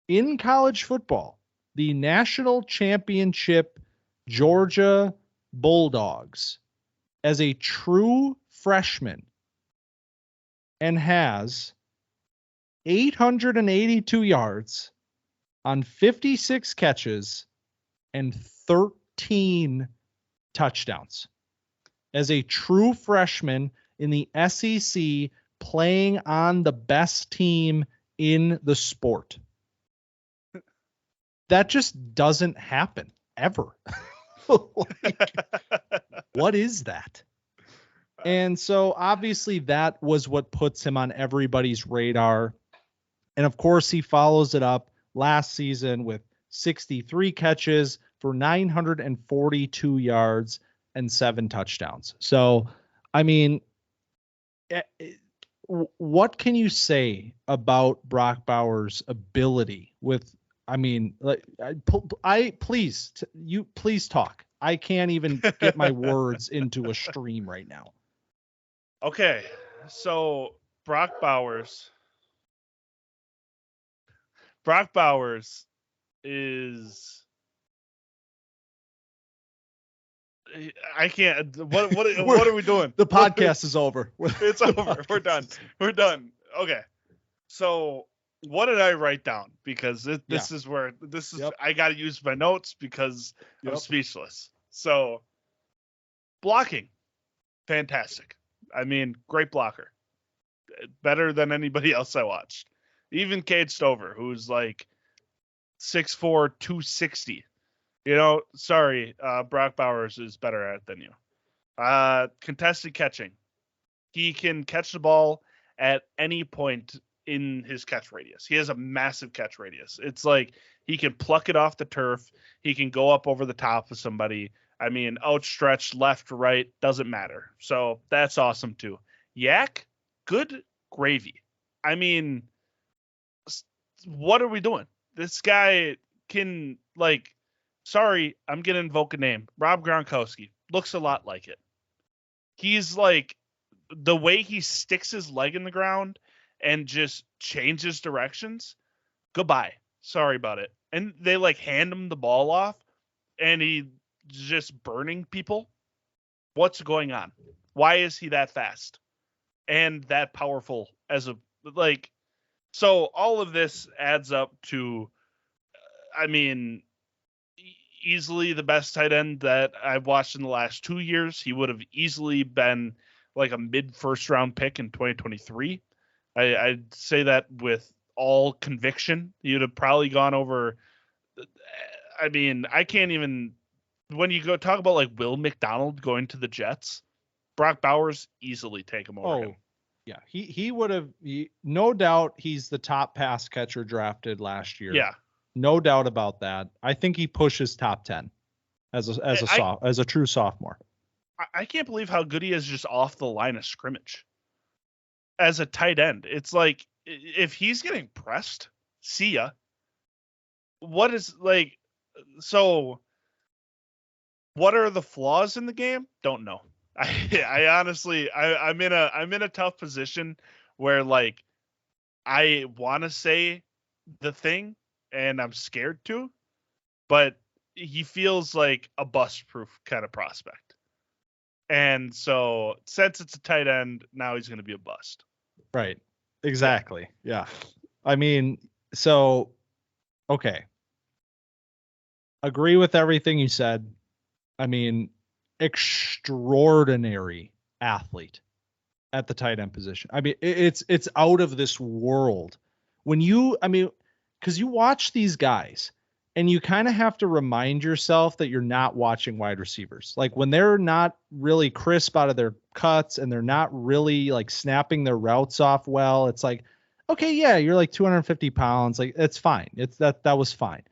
in college football, the national championship Georgia Bulldogs, as a true freshman, and has 882 yards on 56 catches and 13 touchdowns. As a true freshman in the SEC, playing on the best team in the sport. That just doesn't happen ever. What is that? And so obviously that was what puts him on everybody's radar. And of course he follows it up last season with 63 catches for 942 yards and 7 touchdowns. So, I mean, what can you say about Brock Bowers' ability with, I mean, please talk. I can't even get my words into a stream right now. Okay. So Brock Bowers is, I can't. What are we doing? The podcast is over. It's over. We're done. We're done. Okay. So what did I write down? Because this is where I got to use my notes because I'm speechless. So blocking, fantastic. I mean, great blocker, better than anybody else I watched. Even Cade Stover, who's like 6'4", 260. Sorry, Brock Bowers is better at it than you. Contested catching. He can catch the ball at any point in his catch radius. He has a massive catch radius. It's like he can pluck it off the turf. He can go up over the top of somebody. I mean, outstretched left, right, doesn't matter. So that's awesome too. Yak, good gravy. I mean, what are we doing? This guy can, like, sorry, I'm going to invoke a name. Rob Gronkowski looks a lot like it. He's like, the way he sticks his leg in the ground and just changes directions. Goodbye. Sorry about it. And they like hand him the ball off and he's just burning people. What's going on? Why is he that fast and that powerful so all of this adds up to, I mean, easily the best tight end that I've watched in the last 2 years. He would have easily been like a mid-first round pick in 2023. I'd say that with all conviction. You'd have probably gone over. I mean, I can't even, when you go talk about like Will McDonald going to the Jets, Brock Bowers easily take him over him. Yeah, he would have, no doubt he's the top pass catcher drafted last year. Yeah. No doubt about that. I think he pushes top 10 as a true sophomore. I can't believe how good he is just off the line of scrimmage as a tight end. It's like, if he's getting pressed, see ya. What is like, so what are the flaws in the game? Don't know. I honestly, I'm in a tough position where like I want to say the thing and I'm scared to, but he feels like a bust-proof kind of prospect. And so since it's a tight end, now he's going to be a bust. Right. Exactly. Yeah. I mean, so, okay. Agree with everything you said. I mean, extraordinary athlete at the tight end position. I mean, it's out of this world. When you, I mean, because you watch these guys And you kind of have to remind yourself that you're not watching wide receivers. Like when they're not really crisp out of their cuts and they're not really like snapping their routes off well, it's like, okay, yeah, you're like 250 pounds. Like it's fine. That was fine.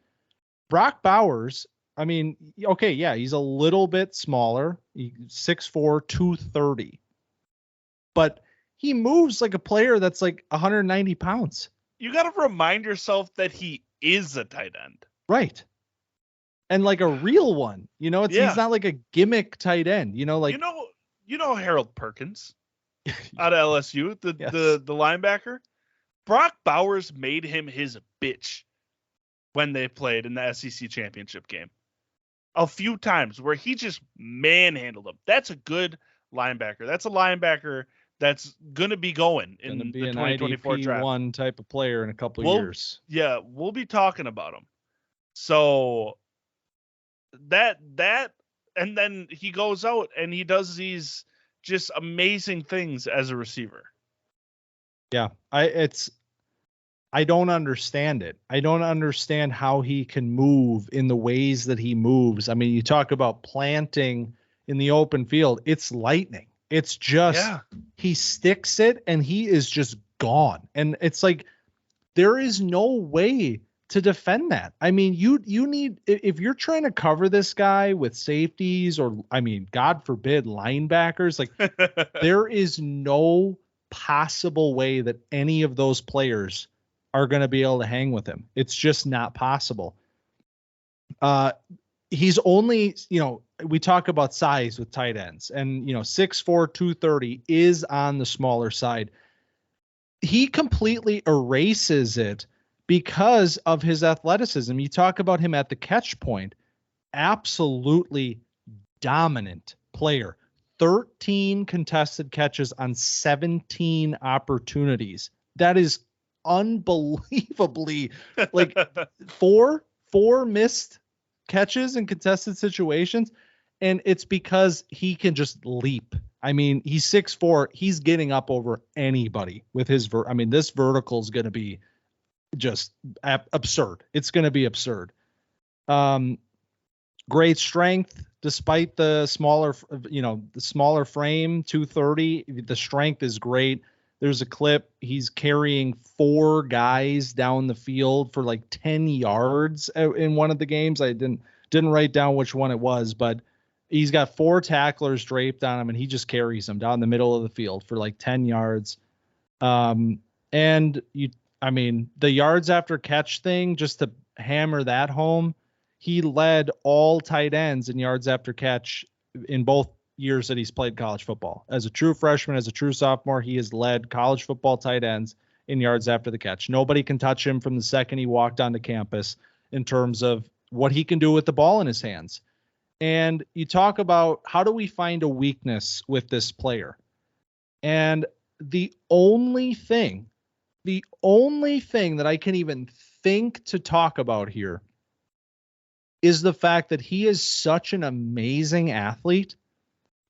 Brock Bowers, I mean, okay, yeah, he's a little bit smaller, 6'4", 230, but he moves like a player that's like 190 pounds. You got to remind yourself that he is a tight end. Right. And like a real one, he's not like a gimmick tight end, like, Harold Perkins out of LSU, the linebacker. Brock Bowers made him his bitch when they played in the SEC championship game a few times where he just manhandled him. That's a good linebacker. That's a linebacker that's going to be going in the 2024 draft. One type of player in a couple of years. Yeah, we'll be talking about him. So that and then he goes out and he does these just amazing things as a receiver. Yeah, I don't understand it. I don't understand how he can move in the ways that he moves. I mean, you talk about planting in the open field. It's lightning. It's just, he sticks it and he is just gone. And it's like, there is no way to defend that. I mean, you need, if you're trying to cover this guy with safeties or, I mean, God forbid, linebackers, like there is no possible way that any of those players are going to be able to hang with him. It's just not possible. He's only, we talk about size with tight ends and, 6'4", 230 is on the smaller side. He completely erases it because of his athleticism. You talk about him at the catch point, absolutely dominant player, 13 contested catches on 17 opportunities. That is unbelievably like four missed catches in contested situations. And it's because he can just leap. I mean, he's 6'4". He's getting up over anybody with his this vertical is going to be just absurd. It's going to be absurd. Great strength, despite the smaller frame, 230. The strength is great. There's a clip. He's carrying 4 guys down the field for like 10 yards in one of the games. I didn't write down which one it was, but he's got 4 tacklers draped on him and he just carries them down the middle of the field for like 10 yards. And the yards after catch thing, just to hammer that home, he led all tight ends in yards after catch in both years that he's played college football. As a true freshman, as a true sophomore, he has led college football tight ends in yards after the catch. Nobody can touch him from the second he walked onto campus in terms of what he can do with the ball in his hands. And you talk about how do we find a weakness with this player? And the only thing that I can even think to talk about here is the fact that he is such an amazing athlete,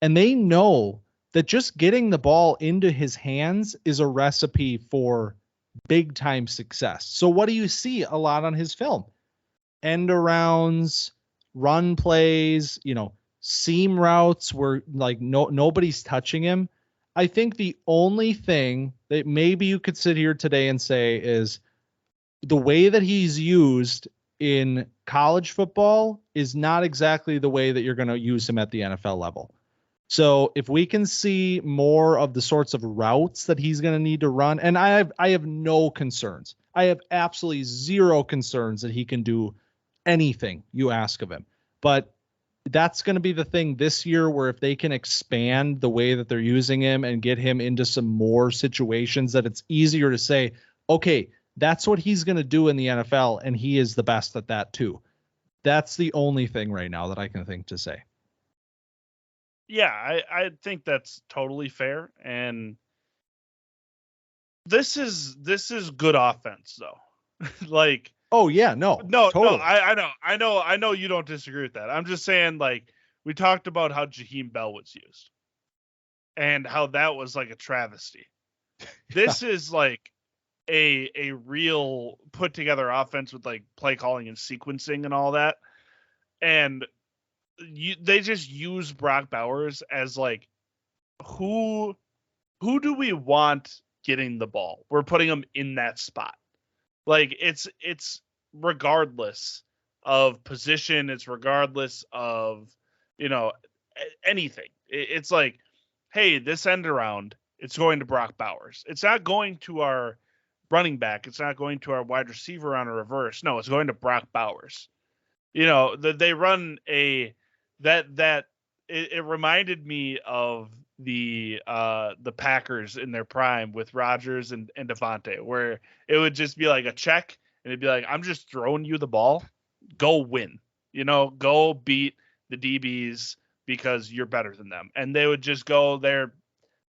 and they know that just getting the ball into his hands is a recipe for big time success. So what do you see a lot on his film? End arounds, run plays, seam routes where like nobody's touching him. I think the only thing that maybe you could sit here today and say is the way that he's used in college football is not exactly the way that you're going to use him at the NFL level. So if we can see more of the sorts of routes that he's going to need to run, and I have no concerns. I have absolutely zero concerns that he can do anything you ask of him. But that's going to be the thing this year, where if they can expand the way that they're using him and get him into some more situations that it's easier to say, okay, that's what he's going to do in the NFL, and he is the best at that too. That's the only thing right now that I can think to say. Yeah, I think that's totally fair. And this is good offense though. Like, oh yeah, no, totally. I know you don't disagree with that. I'm just saying, like, we talked about how Jaheim Bell was used and how that was like a travesty. This is like a real put together offense with like play calling and sequencing and all that. And they just use Brock Bowers as like, who do we want getting the ball? We're putting him in that spot. Like it's regardless of position, it's regardless of, anything. It's like, hey, this end around, it's going to Brock Bowers. It's not going to our running back. It's not going to our wide receiver on a reverse. No, it's going to Brock Bowers. They run it reminded me of the Packers in their prime with Rodgers and Devontae, where it would just be like a check and it'd be like, I'm just throwing you the ball, go win, go beat the DBs because you're better than them. And they would just go there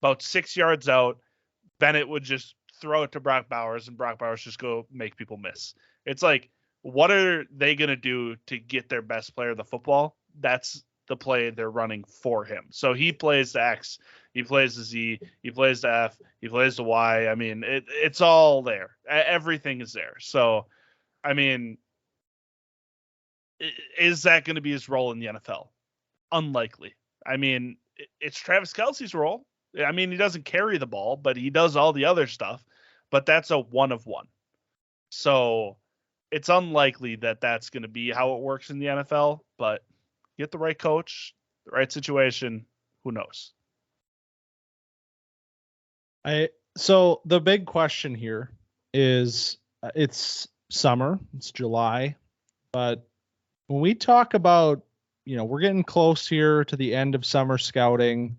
about 6 yards out. Bennett would just throw it to Brock Bowers and Brock Bowers just go make people miss. It's like, what are they going to do to get their best player the football? That's the play they're running for him. So he plays the X, he plays the Z, he plays the F, he plays the Y. I mean, it's all there. Everything is there. So, I mean, is that going to be his role in the NFL? Unlikely. I mean, it's Travis Kelce's role. I mean, he doesn't carry the ball, but he does all the other stuff. But that's a 1-of-1. So it's unlikely that that's going to be how it works in the NFL. But get the right coach, the right situation, who knows? So the big question here is, it's summer, it's July, but when we talk about, we're getting close here to the end of summer scouting.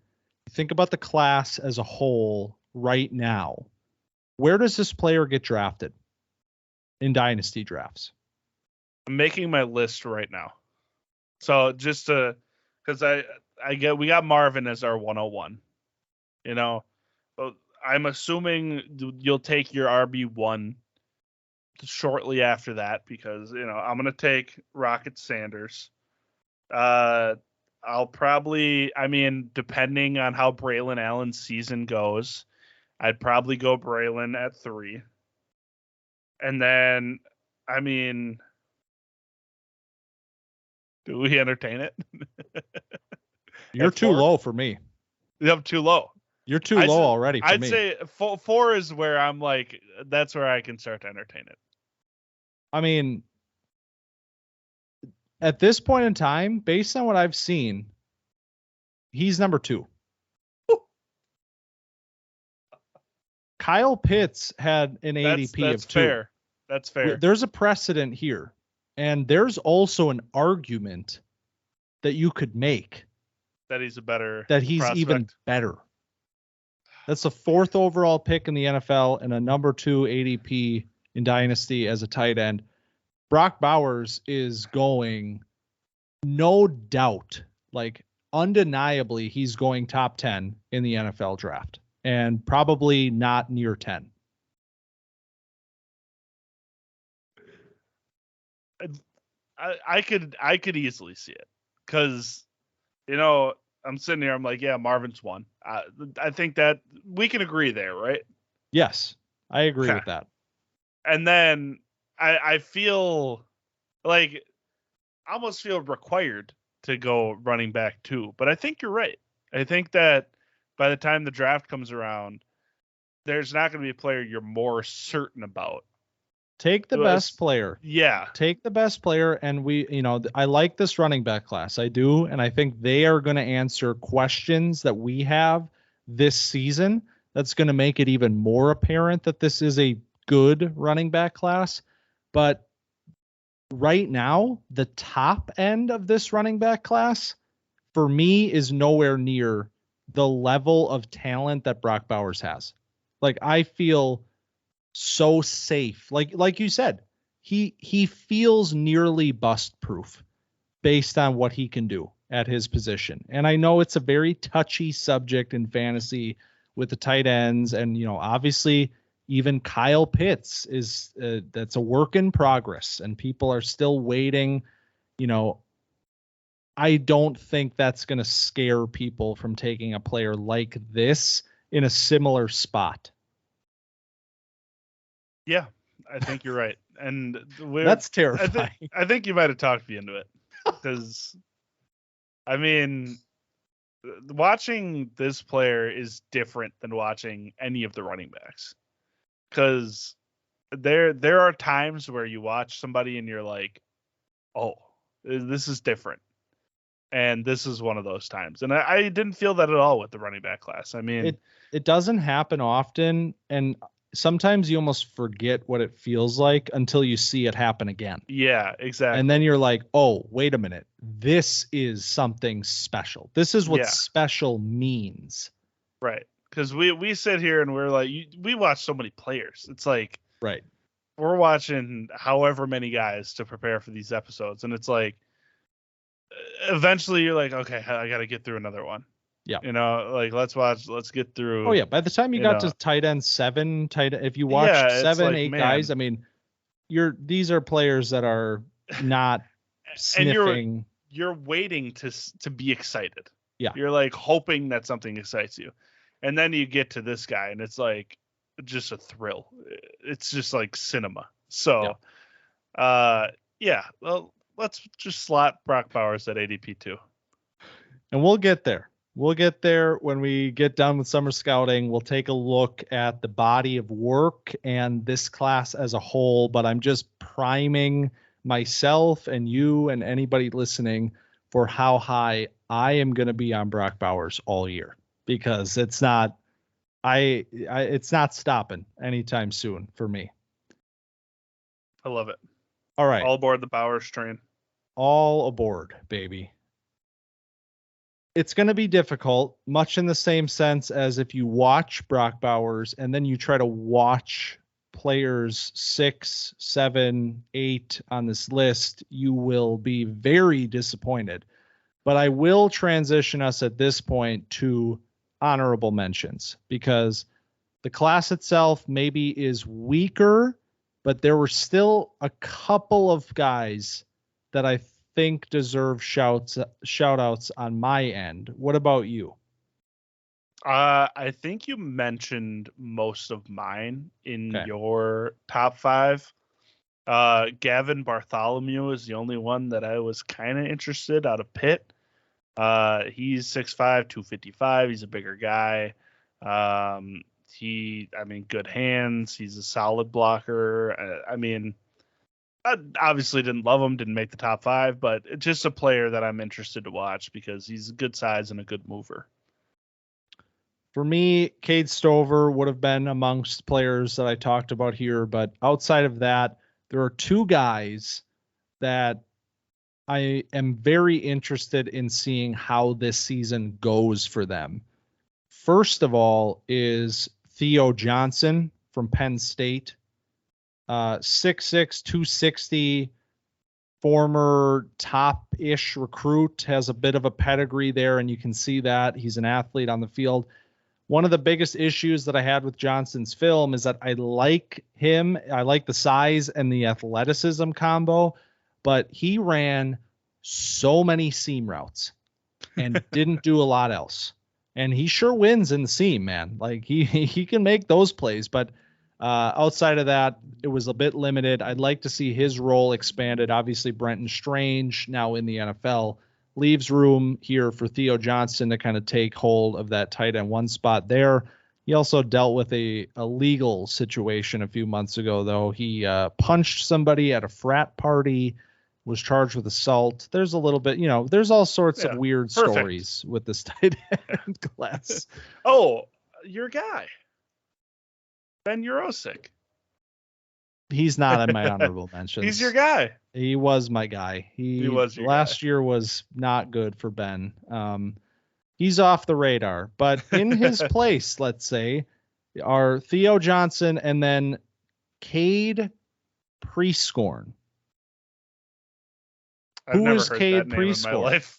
Think about the class as a whole right now. Where does this player get drafted in dynasty drafts? I'm making my list right now. So just because we got Marvin as our 101, but I'm assuming you'll take your RB1 shortly after that, because, I'm going to take Rocket Sanders. I'll probably, depending on how Braylon Allen's season goes, I'd probably go Braylon at 3. And then, do we entertain it? You're too low for me. I'm too low. You're too low already for me. I'd say 4 is where I'm like, that's where I can start to entertain it. I mean, at this point in time, based on what I've seen, he's number 2. Kyle Pitts had an ADP of 2. Fair. That's fair. There's a precedent here. And there's also an argument that you could make that he's prospect. Even better. That's the 4th overall pick in the NFL and a number 2 ADP in Dynasty as a tight end. Brock Bowers is going, no doubt, like undeniably, he's going top 10 in the NFL draft and probably not near 10. I could easily see it, because, I'm sitting here, I'm like, yeah, Marvin's 1. I think that we can agree there, right? Yes, I agree with that. And then I feel like I almost feel required to go running back 2, but I think you're right. I think that by the time the draft comes around, there's not going to be a player you're more certain about. Take the best player. Yeah. Take the best player. And I like this running back class. I do. And I think they are going to answer questions that we have this season. That's going to make it even more apparent that this is a good running back class. But right now, the top end of this running back class, for me, is nowhere near the level of talent that Brock Bowers has. Like, I feel so safe. Like you said, he feels nearly bust proof based on what he can do at his position. And I know it's a very touchy subject in fantasy with the tight ends. And, obviously even Kyle Pitts is that's a work in progress and people are still waiting. I don't think that's going to scare people from taking a player like this in a similar spot. Yeah, I think you're right. And that's terrifying. I think you might have talked me into it. Because, I mean, watching this player is different than watching any of the running backs. Because there are times where you watch somebody and you're like, oh, this is different. And this is one of those times. And I didn't feel that at all with the running back class. I mean, it doesn't happen often. And sometimes you almost forget what it feels like until you see it happen again. Yeah, exactly. And then you're like, oh, wait a minute. This is something special. This is what special means. Right. Because we sit here and we're like, we watch so many players. It's like, right. We're watching however many guys to prepare for these episodes. And it's like, eventually you're like, okay, I got to get through another one. Yeah. Like let's get through. Oh yeah. By the time you got to tight end 7, if you watched 7, 8 guys, I mean, these are players that are not sniffing. And you're waiting to be excited. Yeah. You're like hoping that something excites you. And then you get to this guy and it's like just a thrill. It's just like cinema. So, well, let's just slot Brock Bowers at ADP 2. And we'll get there. We'll get there when we get done with summer scouting. We'll take a look at the body of work and this class as a whole, but I'm just priming myself and you and anybody listening for how high I am going to be on Brock Bowers all year, because it's not stopping anytime soon for me. I love it. All right. All aboard the Bowers train. All aboard, baby. It's going to be difficult, much in the same sense as if you watch Brock Bowers and then you try to watch players 6, 7, 8 on this list, you will be very disappointed. But I will transition us at this point to honorable mentions, because the class itself maybe is weaker, but there were still a couple of guys that I think deserve shout outs on my end. What about you? I think you mentioned most of mine in your top 5. Gavin Bartholomew is the only one that I was kind of interested out of Pitt. He's 6'5", 255. He's a bigger guy. Good hands. He's a solid blocker. I obviously didn't love him, didn't make the top 5, but it's just a player that I'm interested to watch because he's a good size and a good mover. For me, Cade Stover would have been amongst players that I talked about here, but outside of that, there are 2 guys that I am very interested in seeing how this season goes for them. First of all is Theo Johnson from Penn State. 6'6", 260, former top-ish recruit, has a bit of a pedigree there, and you can see that he's an athlete on the field. One of the biggest issues that I had with Johnson's film is that I like him. I like the size and the athleticism combo, but he ran so many seam routes and didn't do a lot else. And he sure wins in the seam, man. Like he can make those plays, but outside of that, it was a bit limited. I'd like to see his role expanded. Obviously, Brenton Strange, now in the NFL, leaves room here for Theo Johnson to kind of take hold of that tight end 1 spot there. He also dealt with a legal situation a few months ago, though. He punched somebody at a frat party, was charged with assault. There's a little bit, there's all sorts of weird stories with this tight end class. Oh, your guy. Ben Urosic. He's not in my honorable mentions. He's your guy. He was my guy. He was last year was not good for Ben. He's off the radar, but in his place, let's say, are Theo Johnson and then Cade Prieskorn. Who is Cade Prieskorn?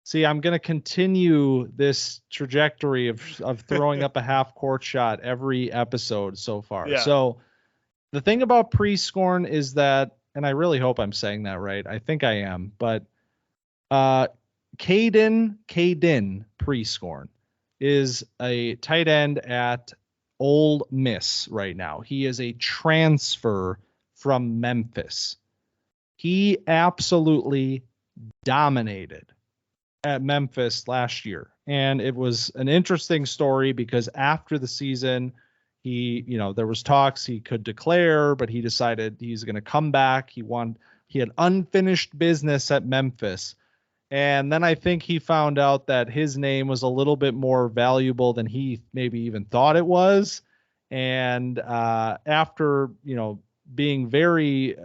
See, I'm going to continue this trajectory of throwing up a half court shot every episode so far. Yeah. So the thing about Prieskorn is that, and I really hope I'm saying that right. I think I am, but Caden Prieskorn is a tight end at Ole Miss right now. He is a transfer from Memphis. He absolutely dominated at Memphis last year. And it was an interesting story because after the season, there was talks he could declare, but he decided he's going to come back. He had unfinished business at Memphis. And then I think he found out that his name was a little bit more valuable than he maybe even thought it was. And after, being very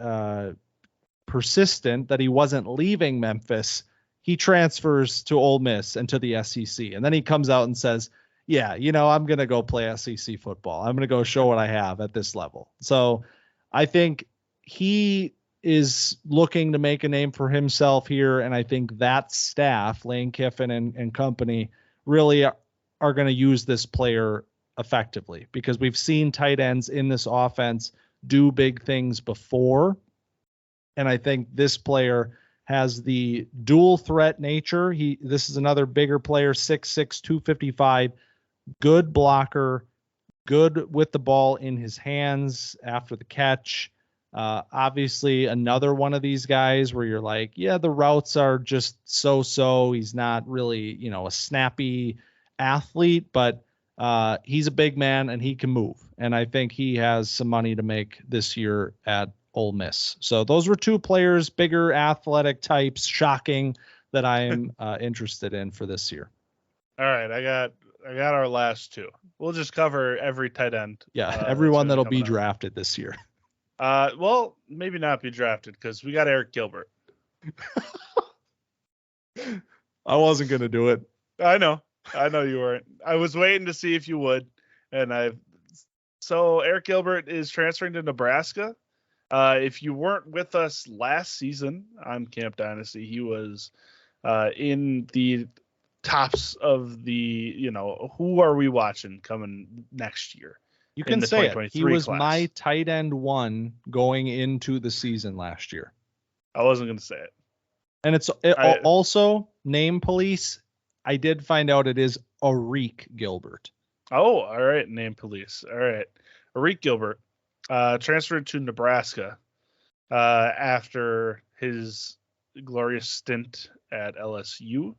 persistent that he wasn't leaving Memphis, he transfers to Ole Miss and to the SEC. And then he comes out and says, yeah, I'm going to go play SEC football. I'm going to go show what I have at this level. So I think he is looking to make a name for himself here. And I think that staff, Lane Kiffin and company, really are going to use this player effectively, because we've seen tight ends in this offense do big things before. And I think this player has the dual threat nature. This is another bigger player, 6'6", 255, good blocker, good with the ball in his hands after the catch. Obviously another one of these guys where you're like, yeah, the routes are just so. He's not really, a snappy athlete, but he's a big man and he can move. And I think he has some money to make this year at Ole Miss. So those were two players, bigger athletic types, shocking, that I am interested in for this year. All right, I got our last two. We'll just cover every tight end. Yeah, everyone that'll be drafted this year. Well, maybe not be drafted, because we got Erick Gilbert. I wasn't gonna do it. I know you weren't. I was waiting to see if you would, so Erick Gilbert is transferring to Nebraska. If you weren't with us last season on Camp Dynasty, he was in the tops of the, who are we watching coming next year? You can say it. He was my tight end one going into the season last year. I wasn't going to say it. And also name police. I did find out it is Erick Gilbert. Oh, all right. Name police. All right. Erick Gilbert transferred to Nebraska after his glorious stint at LSU.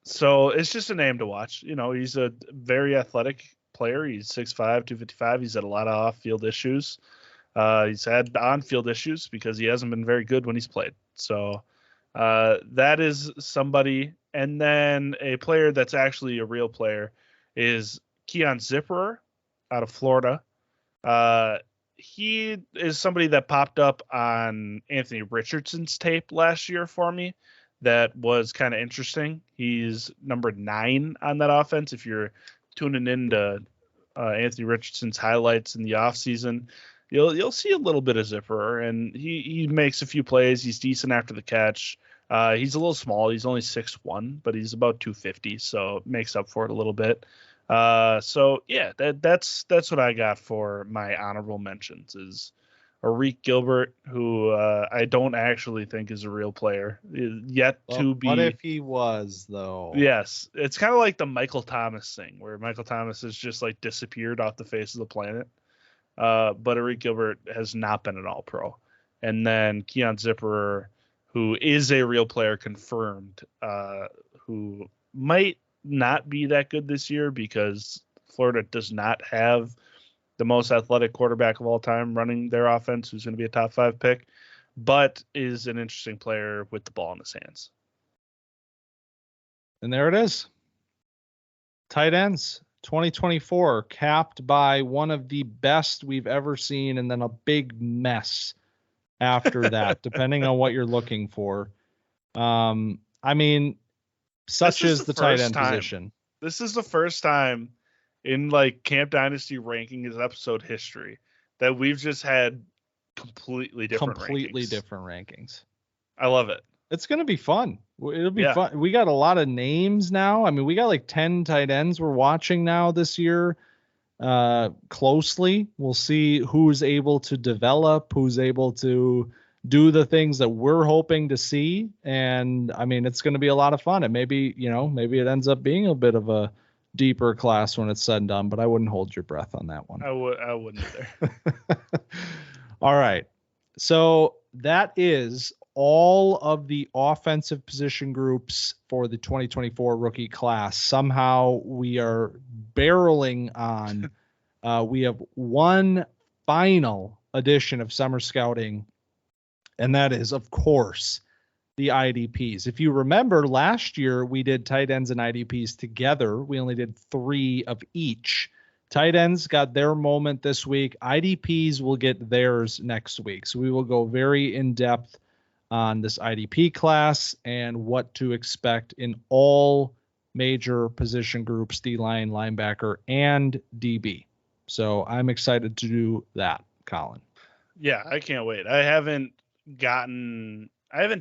So it's just a name to watch. He's a very athletic player. He's 6'5", 255. He's had a lot of off-field issues. He's had on-field issues because he hasn't been very good when he's played. So that is somebody. And then a player that's actually a real player is Keon Zipperer out of Florida. He is somebody that popped up on Anthony Richardson's tape last year for me. That was kind of interesting. He's number 9 on that offense. If you're tuning into Anthony Richardson's highlights in the offseason, you'll see a little bit of Zipperer, and he makes a few plays. He's decent after the catch. He's a little small. He's only 6'1", but he's about 250, so it makes up for it a little bit. So yeah, that's what I got for my honorable mentions is Erick Gilbert, who I don't actually think is a real player to be. What if he was, though? Yes, it's kind of like the Michael Thomas thing, where Michael Thomas has just like disappeared off the face of the planet. But Erick Gilbert has not been an All-Pro. And then Keon Zipperer, who is a real player confirmed, who might not be that good this year because Florida does not have the most athletic quarterback of all time running their offense, who's going to be a top 5 pick, but is an interesting player with the ball in his hands. And there it is. Tight ends 2024, capped by one of the best we've ever seen, and then a big mess after that, depending on what you're looking for. I mean, such is the tight end position. This is the first time in like Camp Dynasty ranking his episode history that we've just had completely different rankings. I love it. It's going to be fun. It'll be fun. We got a lot of names now. I mean, we got like 10 tight ends we're watching now this year closely. We'll see who's able to develop, who's able to do the things that we're hoping to see. And I mean, it's going to be a lot of fun. And maybe it ends up being a bit of a deeper class when it's said and done, but I wouldn't hold your breath on that one. I wouldn't either. All right. So that is all of the offensive position groups for the 2024 rookie class. Somehow we are barreling on. We have one final edition of summer scouting, and that is, of course, the IDPs. If you remember, last year we did tight ends and IDPs together. We only did 3 of each. Tight ends got their moment this week. IDPs will get theirs next week. So we will go very in depth on this IDP class and what to expect in all major position groups, D-line, linebacker, and DB. So I'm excited to do that, Colin. Yeah, I can't wait. I haven't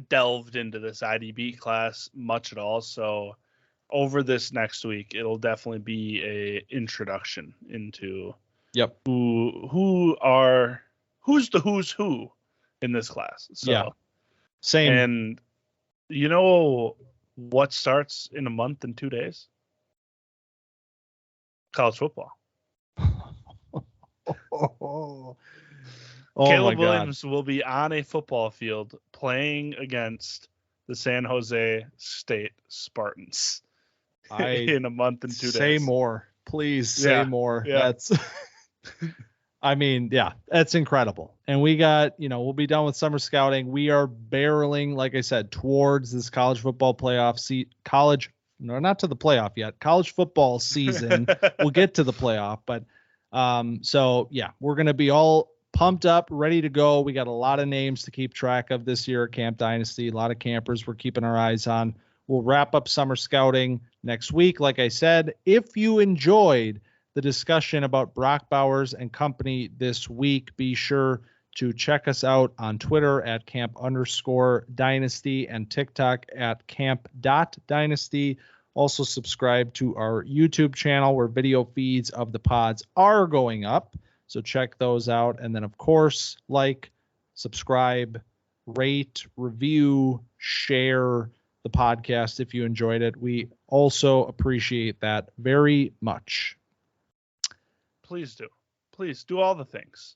delved into this IDB class much at all. So over this next week, it'll definitely be a introduction into who's the who's who in this class. So, yeah, same. And you know what starts in a month and 2 days? College football. Caleb Williams will be on a football field playing against the San Jose State Spartans in a month and 2 days. Say more, please. Say more. Yeah. That's, I mean, yeah, that's incredible. And we got, we'll be done with summer scouting. We are barreling, like I said, towards this college football playoff not to the playoff yet. College football season. We'll get to the playoff, but so yeah, we're going to be all pumped up, ready to go. We got a lot of names to keep track of this year at Camp Dynasty, a lot of campers we're keeping our eyes on. We'll wrap up summer scouting next week. Like I said, if you enjoyed the discussion about Brock Bowers and company this week, be sure to check us out on Twitter at camp_dynasty and TikTok at camp.dynasty. Also subscribe to our YouTube channel where video feeds of the pods are going up. So check those out. And then, of course, like, subscribe, rate, review, share the podcast if you enjoyed it. We also appreciate that very much. Please do. Please do all the things.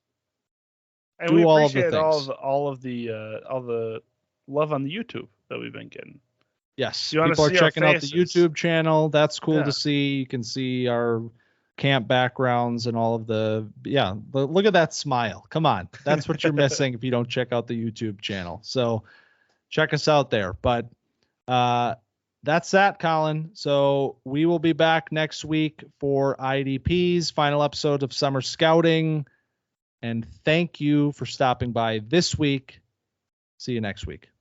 And we appreciate all of the love on the YouTube that we've been getting. Yes, people are checking out the YouTube channel. That's cool to see. You can see our camp backgrounds and all of but look at that smile. Come on. That's what you're missing if you don't check out the YouTube channel. So check us out there. But that's that, Colin. So we will be back next week for IDP's final episode of Summer Scouting. And thank you for stopping by this week. See you next week.